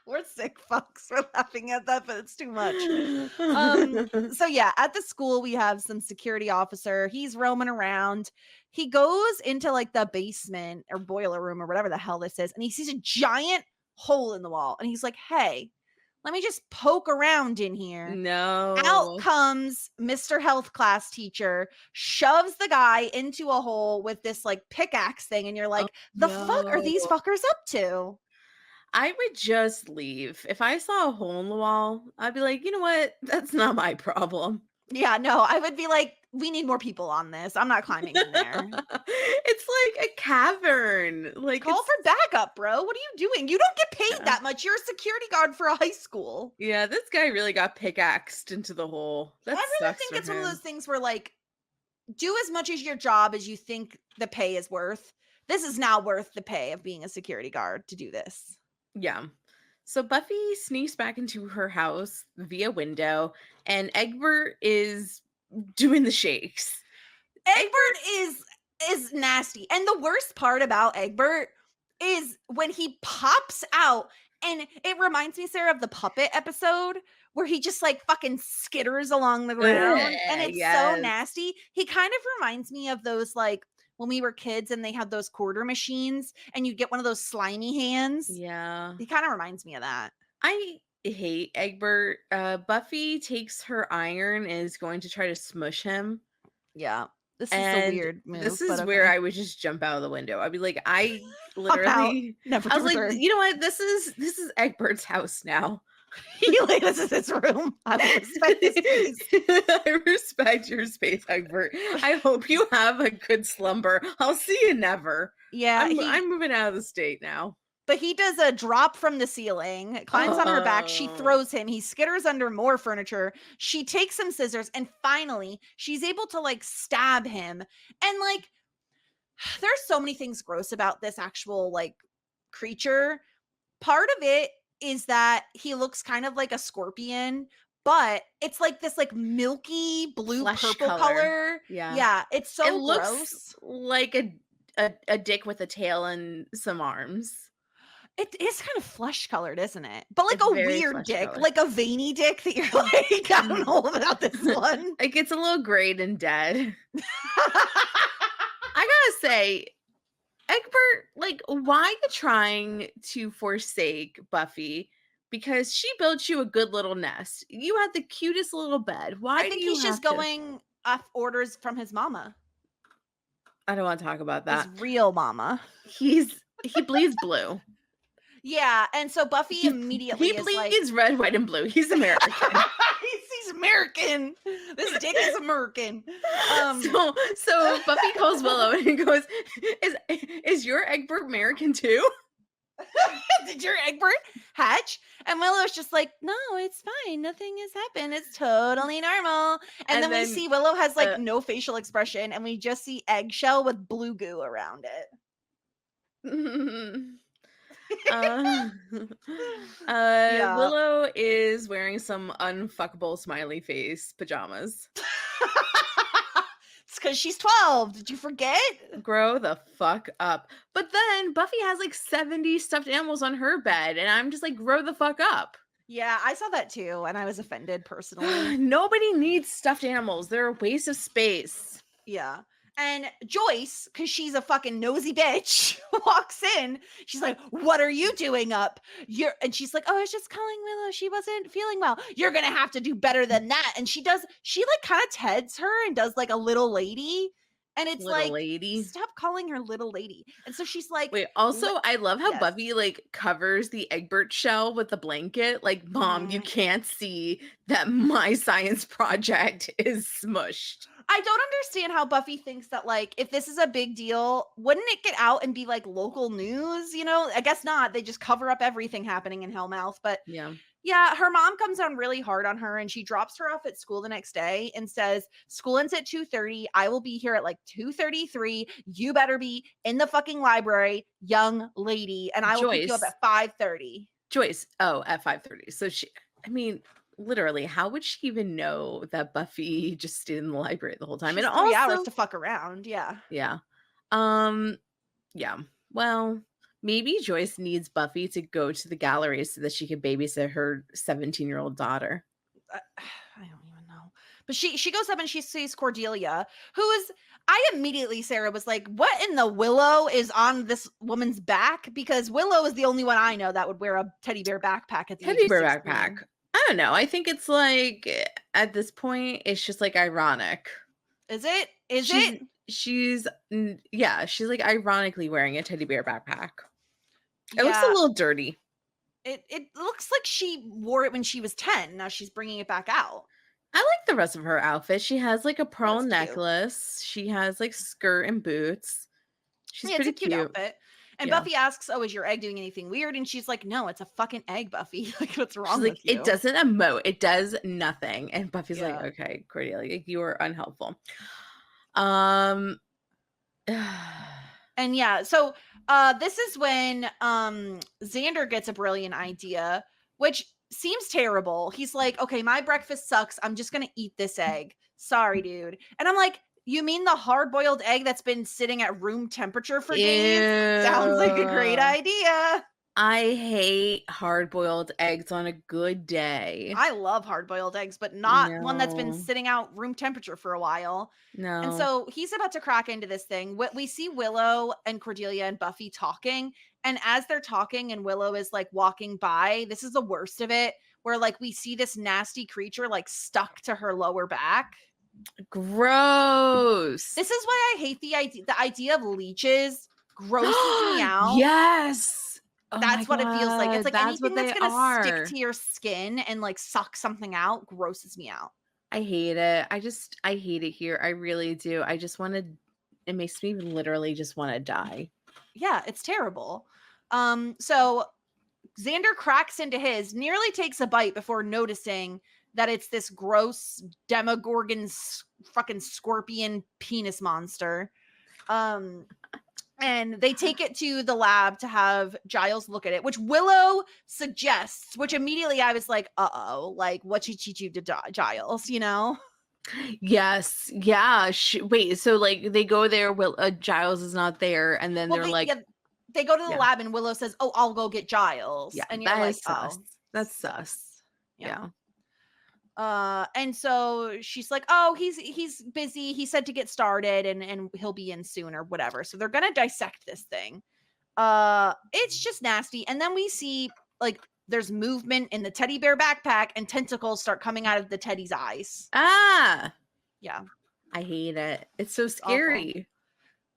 We're sick fucks. We're laughing at that, but it's too much. So yeah, at the school we have some security officer. He's roaming around. He goes into like the basement or boiler room or whatever the hell this is, and he sees a giant hole in the wall. And he's like, "Hey, let me just poke around in here." No. Out comes Mr. Health class teacher, shoves the guy into a hole with this like pickaxe thing, and you're like, the fuck are these fuckers up to? I would just leave. If I saw a hole in the wall, I'd be like, you know what? That's not my problem. Yeah, no, I would be like, we need more people on this. I'm not climbing in there. It's like a cavern. Like, Call for backup, bro. What are you doing? You don't get paid that much. You're a security guard for a high school. Yeah, this guy really got pickaxed into the hole. That I really sucks think for it's one of him. those things where like, do as much as your job as you think the pay is worth. This is now worth the pay of being a security guard to do this. Yeah. So Buffy sneaks back into her house via window, and Egbert is doing the shakes. Egbert is nasty. And the worst part about Egbert is when he pops out, and it reminds me, Sarah, of the puppet episode where he just like fucking skitters along the ground, and it's so nasty. He kind of reminds me of those like when we were kids and they had those quarter machines and you get one of those slimy hands. Yeah. He kind of reminds me of that. I hate Egbert. Buffy takes her iron and is going to try to smush him. Yeah. This is a weird move. This is but where okay. I would just jump out of the window. I'd be like, I I'm literally, Never I to was like, return. you know what? This is Egbert's house now. This is his room. I will respect his space. I respect your space, Egbert. I hope you have a good slumber. I'll see you never. Yeah, I'm moving out of the state now. but he does a drop from the ceiling, climbs on her back. She throws him. He skitters under more furniture. She takes some scissors, and finally, she's able to like stab him. And like, there's so many things gross about this actual like creature. Part of it is that he looks kind of like a scorpion, but it's like this like milky blue Flesh purple color. Yeah, it's so it looks gross. like a dick with a tail and some arms. It is kind of flesh colored, isn't it? But like It's a very weird flesh dick, colored. like a veiny dick that you're like, I don't know about this one. It gets a little grayed and dead. I gotta say, Egbert, like, why you trying to forsake Buffy? Because she built you a good little nest. You had the cutest little bed. Why I think do you he's just have to- going off orders from his mama, I don't want to talk about that. his real mama. He bleeds blue. Yeah, and so Buffy immediately He is bleeds like, red, white, and blue. He's American. he's American. This dick is American. So Buffy calls Willow and he goes, "Is your Egbert American too?" Did your Egbert hatch? And Willow's just like, no, it's fine. Nothing has happened. It's totally normal. And then we see Willow has like no facial expression, and we just see eggshell with blue goo around it. Willow is wearing some unfuckable smiley face pajamas. It's because she's 12. Did you forget? Grow the fuck up. But then Buffy has like 70 stuffed animals on her bed, and I'm just like, grow the fuck up. Yeah, I saw that too, and I was offended personally. Nobody needs stuffed animals. They're a waste of space. Yeah. And Joyce, because she's a fucking nosy bitch, walks in. She's like, what are you doing up? And she's like, oh, I was just calling Willow. She wasn't feeling well. You're going to have to do better than that. And she like kind of teds her and does like a little lady. And it's Little like, lady. Stop calling her little lady. And so she's like, wait, also, I love how Yes. Buffy like covers the Egbert shell with the blanket. Like, Mom, you can't see that my science project is smushed. I don't understand how Buffy thinks that, like, if this is a big deal, wouldn't it get out and be like local news? You know, I guess not. They just cover up everything happening in Hellmouth. But yeah, her mom comes down really hard on her, and she drops her off at school the next day and says, school ends at 2:30. I will be here at like 2:33. You better be in the fucking library, young lady, and I will pick you up at 5:30. Joyce, at 5:30. So literally, how would she even know that Buffy just stayed in the library the whole time? She's and 3 also, hours to fuck around. Yeah. Yeah. Well, maybe Joyce needs Buffy to go to the gallery so that she can babysit her 17-year-old daughter. I don't even know. But she goes up and she sees Cordelia, who is, I immediately, Sarah, was like, what in the Willow is on this woman's back? Because Willow is the only one I know that would wear a teddy bear backpack at the Teddy age bear of 16. backpack. I don't know. I think it's like, at this point, it's just like ironic. Is it? She's like ironically wearing a teddy bear backpack. It looks a little dirty. It looks like she wore it when she was 10. Now she's bringing it back out. I like the rest of her outfit. She has like a pearl That's cute. Necklace. She has like skirt and boots. She's It's pretty a cute outfit. And Yeah. Buffy asks, oh, is your egg doing anything weird? And she's like, no, it's a fucking egg, Buffy. Like, what's wrong She's with like, you? it doesn't emote. It does nothing. And Buffy's like, Yeah. okay, Cordelia, you are unhelpful. And yeah, so this is when Xander gets a brilliant idea, which seems terrible. He's like, okay, my breakfast sucks. I'm just gonna eat this egg. Sorry, dude. And I'm like, you mean the hard-boiled egg that's been sitting at room temperature for days? Sounds like a great idea. I hate hard-boiled eggs on a good day. I love hard-boiled eggs, but not one that's been sitting out room temperature for a while. No. And so he's about to crack into this thing. We see Willow and Cordelia and Buffy talking. And as they're talking and Willow is like walking by, this is the worst of it, where like we see this nasty creature like stuck to her lower back. Gross. This is why I hate the idea of leeches grosses me out. Yes. Oh that's what God, it feels like. It's like that's anything what that's they gonna are. stick to your skin and like suck something out grosses me out. I hate it. I hate it here. I really do. I just want to, it makes me literally just want to die. Yeah, it's terrible. So Xander cracks into his, nearly takes a bite before noticing that it's this gross Demogorgon fucking scorpion penis monster. And they take it to the lab to have Giles look at it, which Willow suggests, which immediately I was like, uh-oh, like what she teach you to Giles, you know? Yes. Yeah. Wait, so like they go there, Giles is not there, and then they're like, they go to the lab and Willow says, oh, I'll go get Giles. Yeah, and you're like, sus. oh. That's sus. Yeah. And so she's like, oh, he's busy. He said to get started and he'll be in soon or whatever. So they're gonna dissect this thing. It's just nasty. And then we see like there's movement in the teddy bear backpack and tentacles start coming out of the teddy's eyes. Ah. Yeah. I hate it. It's so scary. Awful.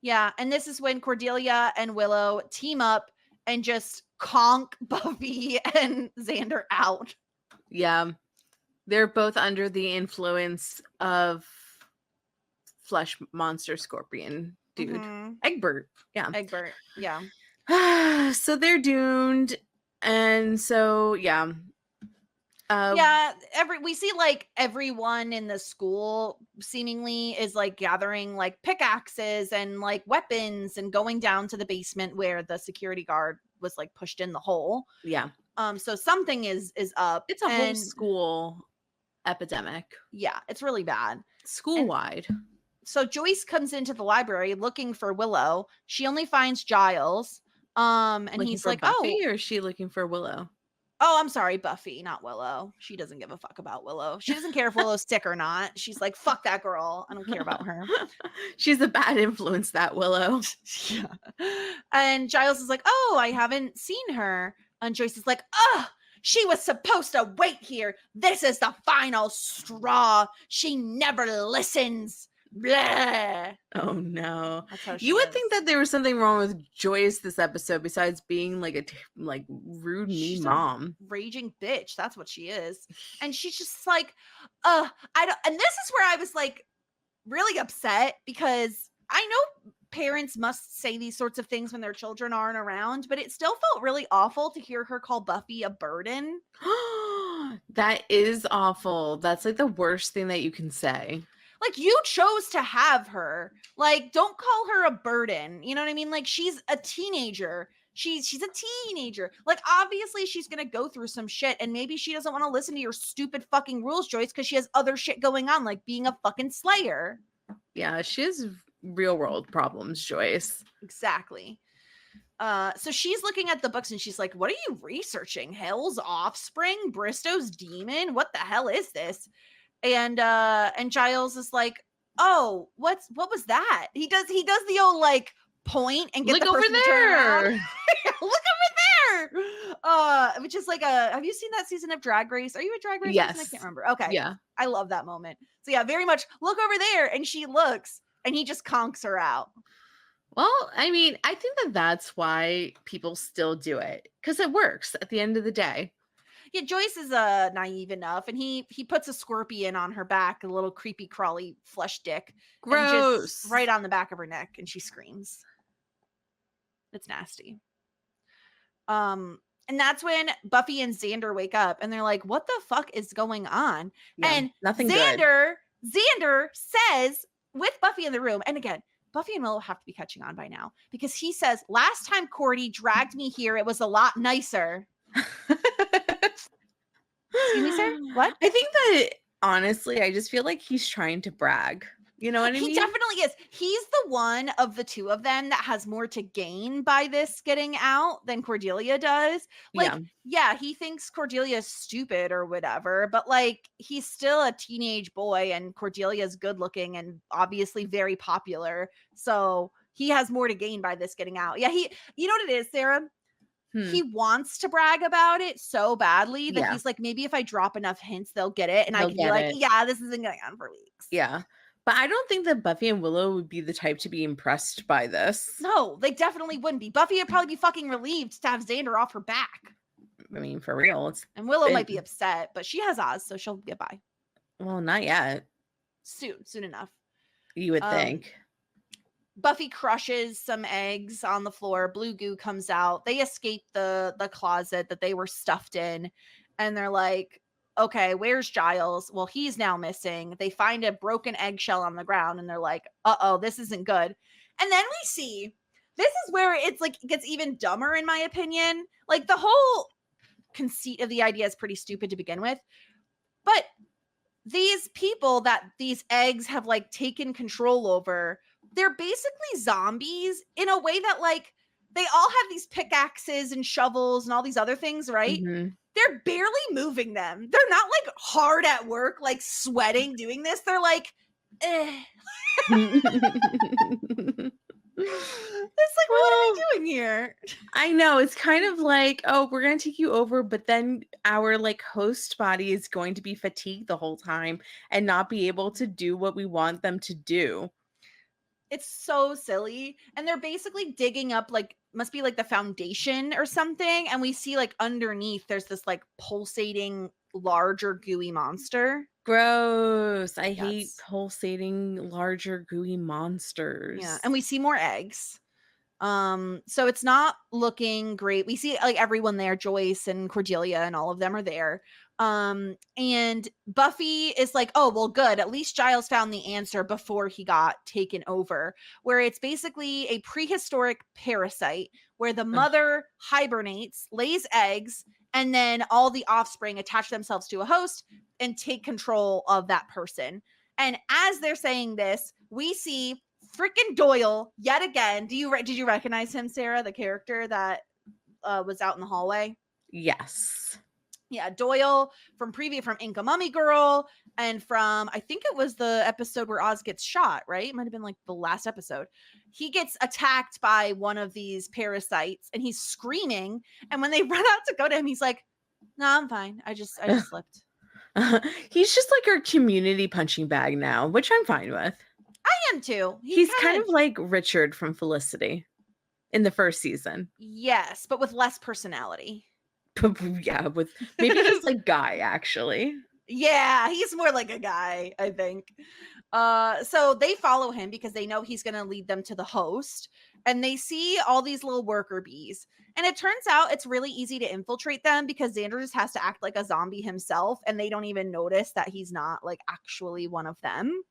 Yeah. And this is when Cordelia and Willow team up and just conk Buffy and Xander out. Yeah. They're both under the influence of flesh monster scorpion dude. Mm-hmm. Egbert. Yeah. Egbert. Yeah. So they're doomed. And so, yeah. We see like everyone in the school seemingly is like gathering like pickaxes and like weapons and going down to the basement where the security guard was like pushed in the hole. Yeah. So something is up. It's a whole school epidemic. Yeah, it's really bad. School-wide. So Joyce comes into the library looking for Willow. She only finds Giles. And looking he's for like, Buffy, or is she looking for Willow? Oh, I'm sorry, Buffy, not Willow. She doesn't give a fuck about Willow. She doesn't care if Willow's sick or not. She's like, fuck that girl. I don't care about her. She's a bad influence, that Willow. Yeah. And Giles is like, oh, I haven't seen her. And Joyce is like, oh, she was supposed to wait here. This is the final straw. She never listens. Blah. Oh no. That's how she you would is. think that there was something wrong with Joyce this episode besides being like a rude mean mom. Raging bitch. That's what she is. And she's just like, I don't, and this is where I was like really upset because I know parents must say these sorts of things when their children aren't around, but it still felt really awful to hear her call Buffy a burden. That is awful. That's like the worst thing that you can say. Like, you chose to have her. Like, don't call her a burden. You know what I mean? Like, she's a teenager. She's a teenager. Like, obviously she's gonna go through some shit, and maybe she doesn't want to listen to your stupid fucking rules, Joyce, because she has other shit going on, like being a fucking slayer. Yeah, she has real world problems, Joyce. Exactly. So she's looking at the books and she's like, what are you researching? Hell's Offspring? Bristow's Demon? What the hell is this? And Giles is like, oh, what was that? He does the old like point and get look the over person there. to turn around. Look over there. Which is like have you seen that season of Drag Race? Are you a Drag Race? Yes. I can't remember. Okay. Yeah. I love that moment. So yeah, very much look over there. And she looks and he just conks her out. Well, I mean, I think that's why people still do it, because it works at the end of the day. Yeah, Joyce is naive enough, and he puts a scorpion on her back, a little creepy crawly flesh dick. Gross. Just right on the back of her neck, and she screams. It's nasty. And that's when Buffy and Xander wake up, and they're like, "What the fuck is going on?" Yeah, and nothing Xander says with Buffy in the room, and again, Buffy and Willow have to be catching on by now, because he says, last time Cordy dragged me here, it was a lot nicer. Excuse me, sir? What? I think that, honestly, I just feel like he's trying to brag. You know what I mean? He definitely is. He's the one of the two of them that has more to gain by this getting out than Cordelia does. Like, yeah, he thinks Cordelia is stupid or whatever, but like, he's still a teenage boy, and Cordelia's good looking and obviously very popular. So he has more to gain by this getting out. Yeah, you know what it is, Sarah? he wants to brag about it so badly that he's like, maybe if I drop enough hints, they'll get it. And I can be like, yeah, this isn't going on for weeks. Yeah. But I don't think that Buffy and Willow would be the type to be impressed by this. No, they definitely wouldn't be. Buffy would probably be fucking relieved to have Xander off her back. I mean, for real. And Willow might be upset, but she has Oz, so she'll get by. Well, not yet. Soon enough. You would think. Buffy crushes some eggs on the floor. Blue goo comes out. They escape the closet that they were stuffed in. And they're like, okay, where's Giles? Well, he's now missing. They find a broken eggshell on the ground. And they're like, uh-oh, this isn't good. And then we see, this is where it's like, it gets even dumber in my opinion. Like the whole conceit of the idea is pretty stupid to begin with. But these people that these eggs have like taken control over, they're basically zombies in a way that like they all have these pickaxes and shovels and all these other things, right? Mm-hmm. They're barely moving them. They're not like hard at work, like sweating doing this. They're like, eh. It's like, what are we doing here? I know. It's kind of like, oh, we're going to take you over, but then our like host body is going to be fatigued the whole time and not be able to do what we want them to do. It's so silly. And they're basically digging up like, must be like the foundation or something. And we see like underneath there's this like pulsating larger gooey monster. Gross. I hate pulsating larger gooey monsters. Yeah. And we see more eggs. So it's not looking great. We see like everyone there, Joyce and Cordelia and all of them are there. And Buffy is like, oh, well, good. At least Giles found the answer before he got taken over, where it's basically a prehistoric parasite where the mother hibernates, lays eggs, and then all the offspring attach themselves to a host and take control of that person. And as they're saying this, we see freaking Doyle yet again. Did you recognize him, Sarah, the character that was out in the hallway? Yes. Yeah, Doyle from Inca Mummy Girl and from, I think it was the episode where Oz gets shot, right? It might have been like the last episode. He gets attacked by one of these parasites and he's screaming. And when they run out to go to him, he's like, no, I'm fine. I just slipped. He's just like our community punching bag now, which I'm fine with. I am too. He's kind of like Richard from Felicity in the first season. Yes, but with less personality. Yeah, with maybe he's like Guy, actually. Yeah, he's more like a guy, I think. So they follow him because they know he's going to lead them to the host. And they see all these little worker bees. And it turns out it's really easy to infiltrate them because Xander just has to act like a zombie himself. And they don't even notice that he's not like actually one of them.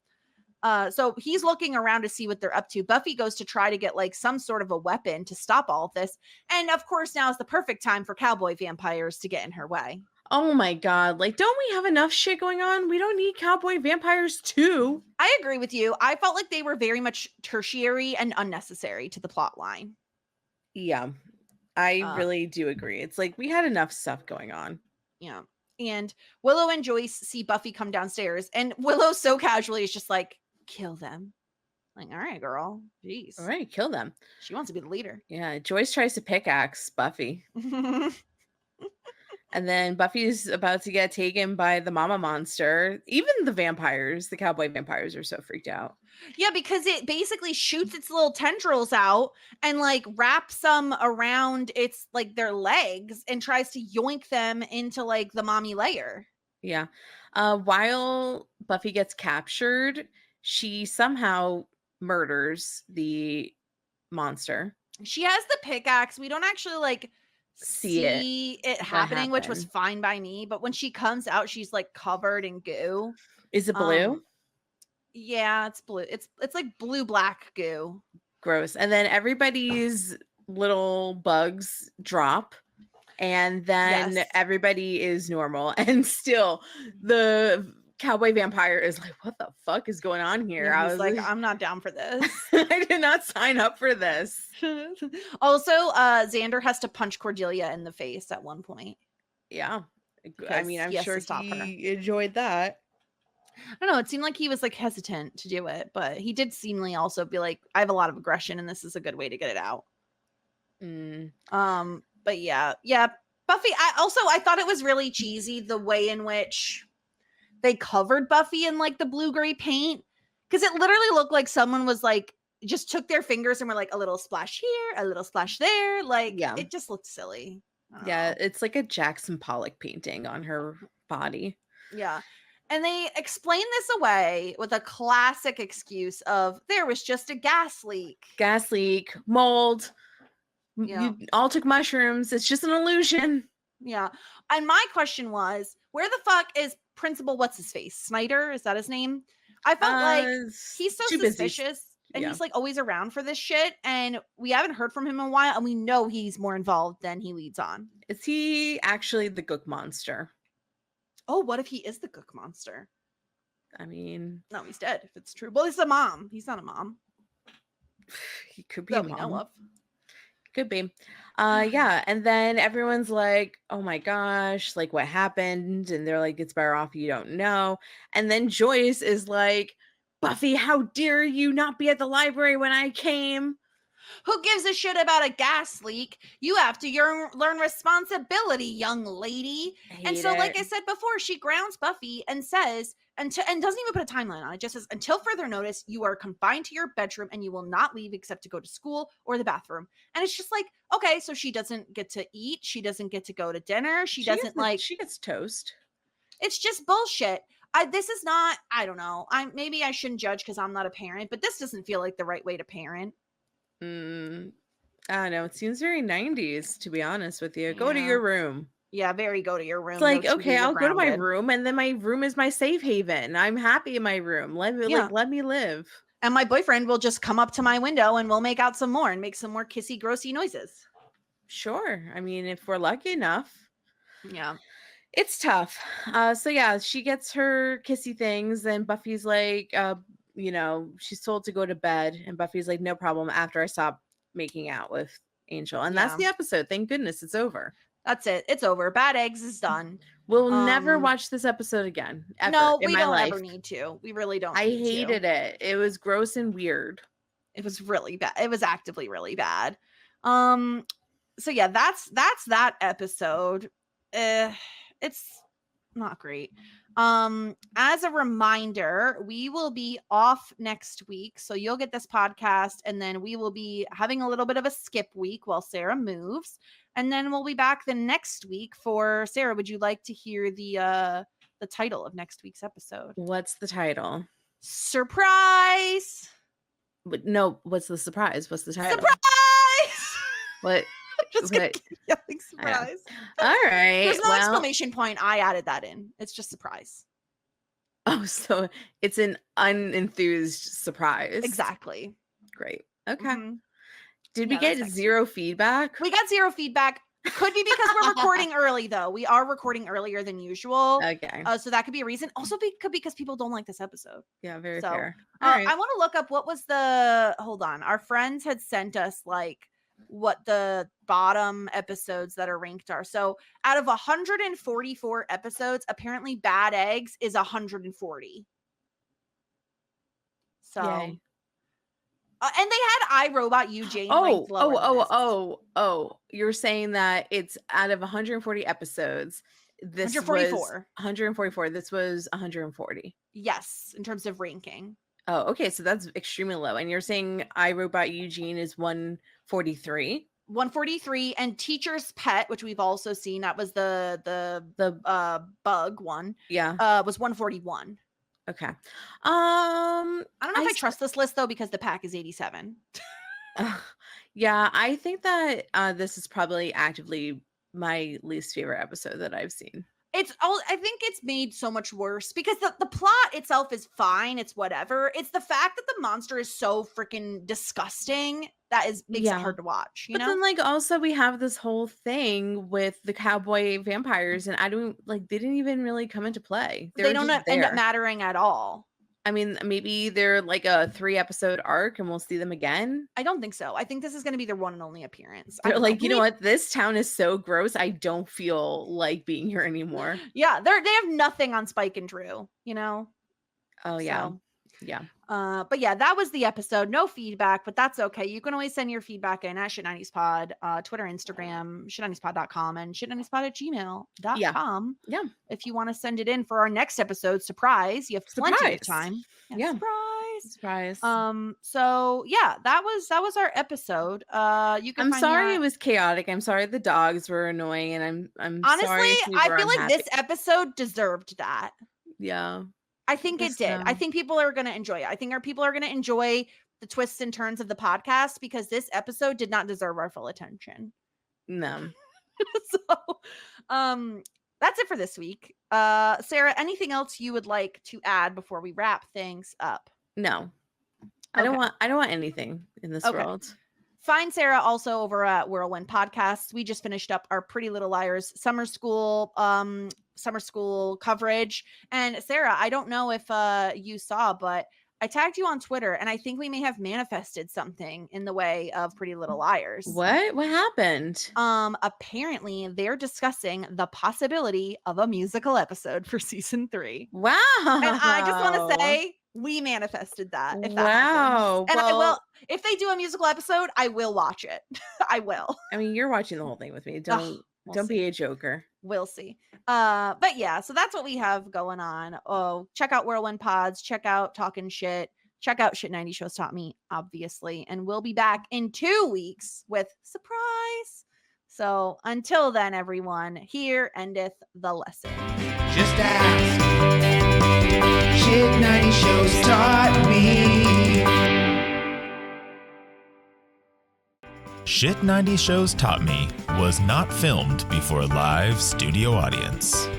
So he's looking around to see what they're up to. Buffy goes to try to get like some sort of a weapon to stop all of this. And of course, now is the perfect time for cowboy vampires to get in her way. Oh my God. Like, don't we have enough shit going on? We don't need cowboy vampires too. I agree with you. I felt like they were very much tertiary and unnecessary to the plot line. Yeah, I really do agree. It's like we had enough stuff going on. Yeah. And Willow and Joyce see Buffy come downstairs and Willow so casually is just like, kill them. Like, all right, girl. Jeez. All right, kill them. She wants to be the leader. Yeah, Joyce tries to pickaxe Buffy. And then Buffy's about to get taken by the mama monster. Even the vampires, the cowboy vampires, are so freaked out. Yeah, because it basically shoots its little tendrils out and like wraps them around its like their legs and tries to yoink them into like the mommy layer. Yeah. While Buffy gets captured, she somehow murders the monster. She has the pickaxe. We don't actually like see it happening, which was fine by me. But when she comes out, she's like covered in goo. Is it blue? Yeah, it's blue. It's like blue-black goo. Gross. And then everybody's little bugs drop. And then everybody is normal. And still the cowboy vampire is like, what the fuck is going on here? Yeah, I was like, I'm not down for this. I did not sign up for this. Also, Xander has to punch Cordelia in the face at one point. Yeah. I mean, I'm sure he enjoyed that. I don't know. It seemed like he was like hesitant to do it, but he did seemingly also be like, I have a lot of aggression and this is a good way to get it out. But yeah. Buffy, I thought it was really cheesy the way in which they covered Buffy in like the blue-gray paint. Because it literally looked like someone was like, just took their fingers and were like a little splash here, a little splash there. Like, it just looked silly. Yeah, it's like a Jackson Pollock painting on her body. Yeah. And they explain this away with a classic excuse of there was just a gas leak. Gas leak, mold. Yeah. You all took mushrooms. It's just an illusion. Yeah. And my question was, where the fuck is Principal what's his face? Snyder? Is that his name? I felt like he's so suspicious and he's like always around for this shit. And we haven't heard from him in a while. And we know he's more involved than he leads on. Is he actually the Gook Monster? Oh, what if he is the Gook Monster? I mean, no, he's dead if it's true. Well, he's a mom. He's not a mom. He could be a mom. We know of. Could be. Yeah. And then everyone's like, oh my gosh, like what happened? And they're like, it's better off you don't know. And then Joyce is like, Buffy, how dare you not be at the library when I came? Who gives a shit about a gas leak? You have to learn responsibility, young lady. And so, like I said before, she grounds Buffy and says, and doesn't even put a timeline on it, just says, until further notice, you are confined to your bedroom and you will not leave except to go to school or the bathroom. And it's just like, okay, so she doesn't get to eat. She doesn't get to go to dinner. She gets toast. It's just bullshit. This is not, I don't know. Maybe I shouldn't judge because I'm not a parent, but this doesn't feel like the right way to parent. I don't know. It seems very 90s, to be honest with you. Go to your room. Yeah, very go to your room. It's like, okay, I'll go to my room, and then my room is my safe haven. I'm happy in my room. Let me live. And my boyfriend will just come up to my window and we'll make out some more and make some more kissy, grossy noises. Sure. I mean, if we're lucky enough. Yeah. It's tough. So yeah, she gets her kissy things, and Buffy's like, she's told to go to bed, and Buffy's like, no problem, after I stop making out with Angel. And that's the episode. Thank goodness it's over. That's it. It's over. Bad Eggs is done. We'll never watch this episode again. Ever, no, we don't ever need to. We really don't. I hated it. It was gross and weird. It was really bad. It was actively really bad. So yeah, that's that episode. It's not great. As a reminder, we will be off next week, so you'll get this podcast, and then we will be having a little bit of a skip week while Sarah moves, and then we'll be back the next week for Sarah. Would you like to hear the title of next week's episode? What's the title? Surprise! But no, what's the surprise? What's the title? Surprise! What? Just yelling surprise. All right. There's no exclamation point. I added that in. It's just surprise. Oh, so it's an unenthused surprise. Exactly. Great. Okay. Mm-hmm. Did we get zero feedback? We got zero feedback. Could be because we're recording early, though. We are recording earlier than usual. Okay. So that could be a reason. Also, could be because people don't like this episode. Yeah, very fair. All right. I want to look up what was hold on. Our friends had sent us like what the bottom episodes that are ranked are. So out of 144 episodes, apparently Bad Eggs is 140. So and they had iRobot Eugene. You're saying that it's out of 140 episodes, this 144. was 144. This was 140. Yes, in terms of ranking. Oh, okay. So that's extremely low. And you're saying iRobot Eugene is 143? 143, and Teacher's Pet, which we've also seen, that was the bug one. Yeah. Was 141. Okay. I don't know if I trust this list though, because the pack is 87. Yeah, I think that this is probably actively my least favorite episode that I've seen. I think it's made so much worse because the plot itself is fine. It's whatever. It's the fact that the monster is so freaking disgusting that makes it hard to watch. You know? Then like also we have this whole thing with the cowboy vampires, and they didn't even really come into play. They don't end up mattering at all. I mean, maybe they're like a 3-episode arc and we'll see them again. I don't think so. I think this is going to be their one and only appearance. They're like, you know what? This town is so gross. I don't feel like being here anymore. Yeah, they have nothing on Spike and Drew, you know? Oh, yeah. Yeah. But yeah, that was the episode. No feedback, but that's okay. You can always send your feedback in at Shit90spod, Twitter, Instagram, shit90spod.com, and shit90spod@gmail.com. Yeah. If you want to send it in for our next episode, surprise. You have plenty of time. Yeah. Surprise. Surprise. So yeah, that was our episode. You can I'm find sorry it was chaotic. I'm sorry the dogs were annoying, and I'm honestly, sorry if you I were feel like unhappy. this episode deserved that. Yeah. I think it did. I think people are going to enjoy it. I think our people are going to enjoy the twists and turns of the podcast because this episode did not deserve our full attention. No. So, that's it for this week. Sarah, anything else you would like to add before we wrap things up? No. I don't want anything in this world. Find Sarah also over at Whirlwind Podcasts. We just finished up our Pretty Little Liars summer school coverage. And Sarah, I don't know if you saw, but I tagged you on Twitter, and I think we may have manifested something in the way of Pretty Little Liars. What happened? Apparently they're discussing the possibility of a musical episode for season 3. Wow. And I just want to say we manifested that. If that wow. happens. And I will, if they do a musical episode, I will watch it. I will. I mean, you're watching the whole thing with me. Don't be a joker. We'll see. But yeah, so that's what we have going on. Oh, check out Whirlwind Pods, check out Talking Shit, check out Shit 90 Shows Taught Me, obviously. And we'll be back in 2 weeks with surprise. So until then, everyone, here endeth the lesson. Just ask. Shit 90 shows taught me. Shit 90 Shows Taught Me was not filmed before a live studio audience.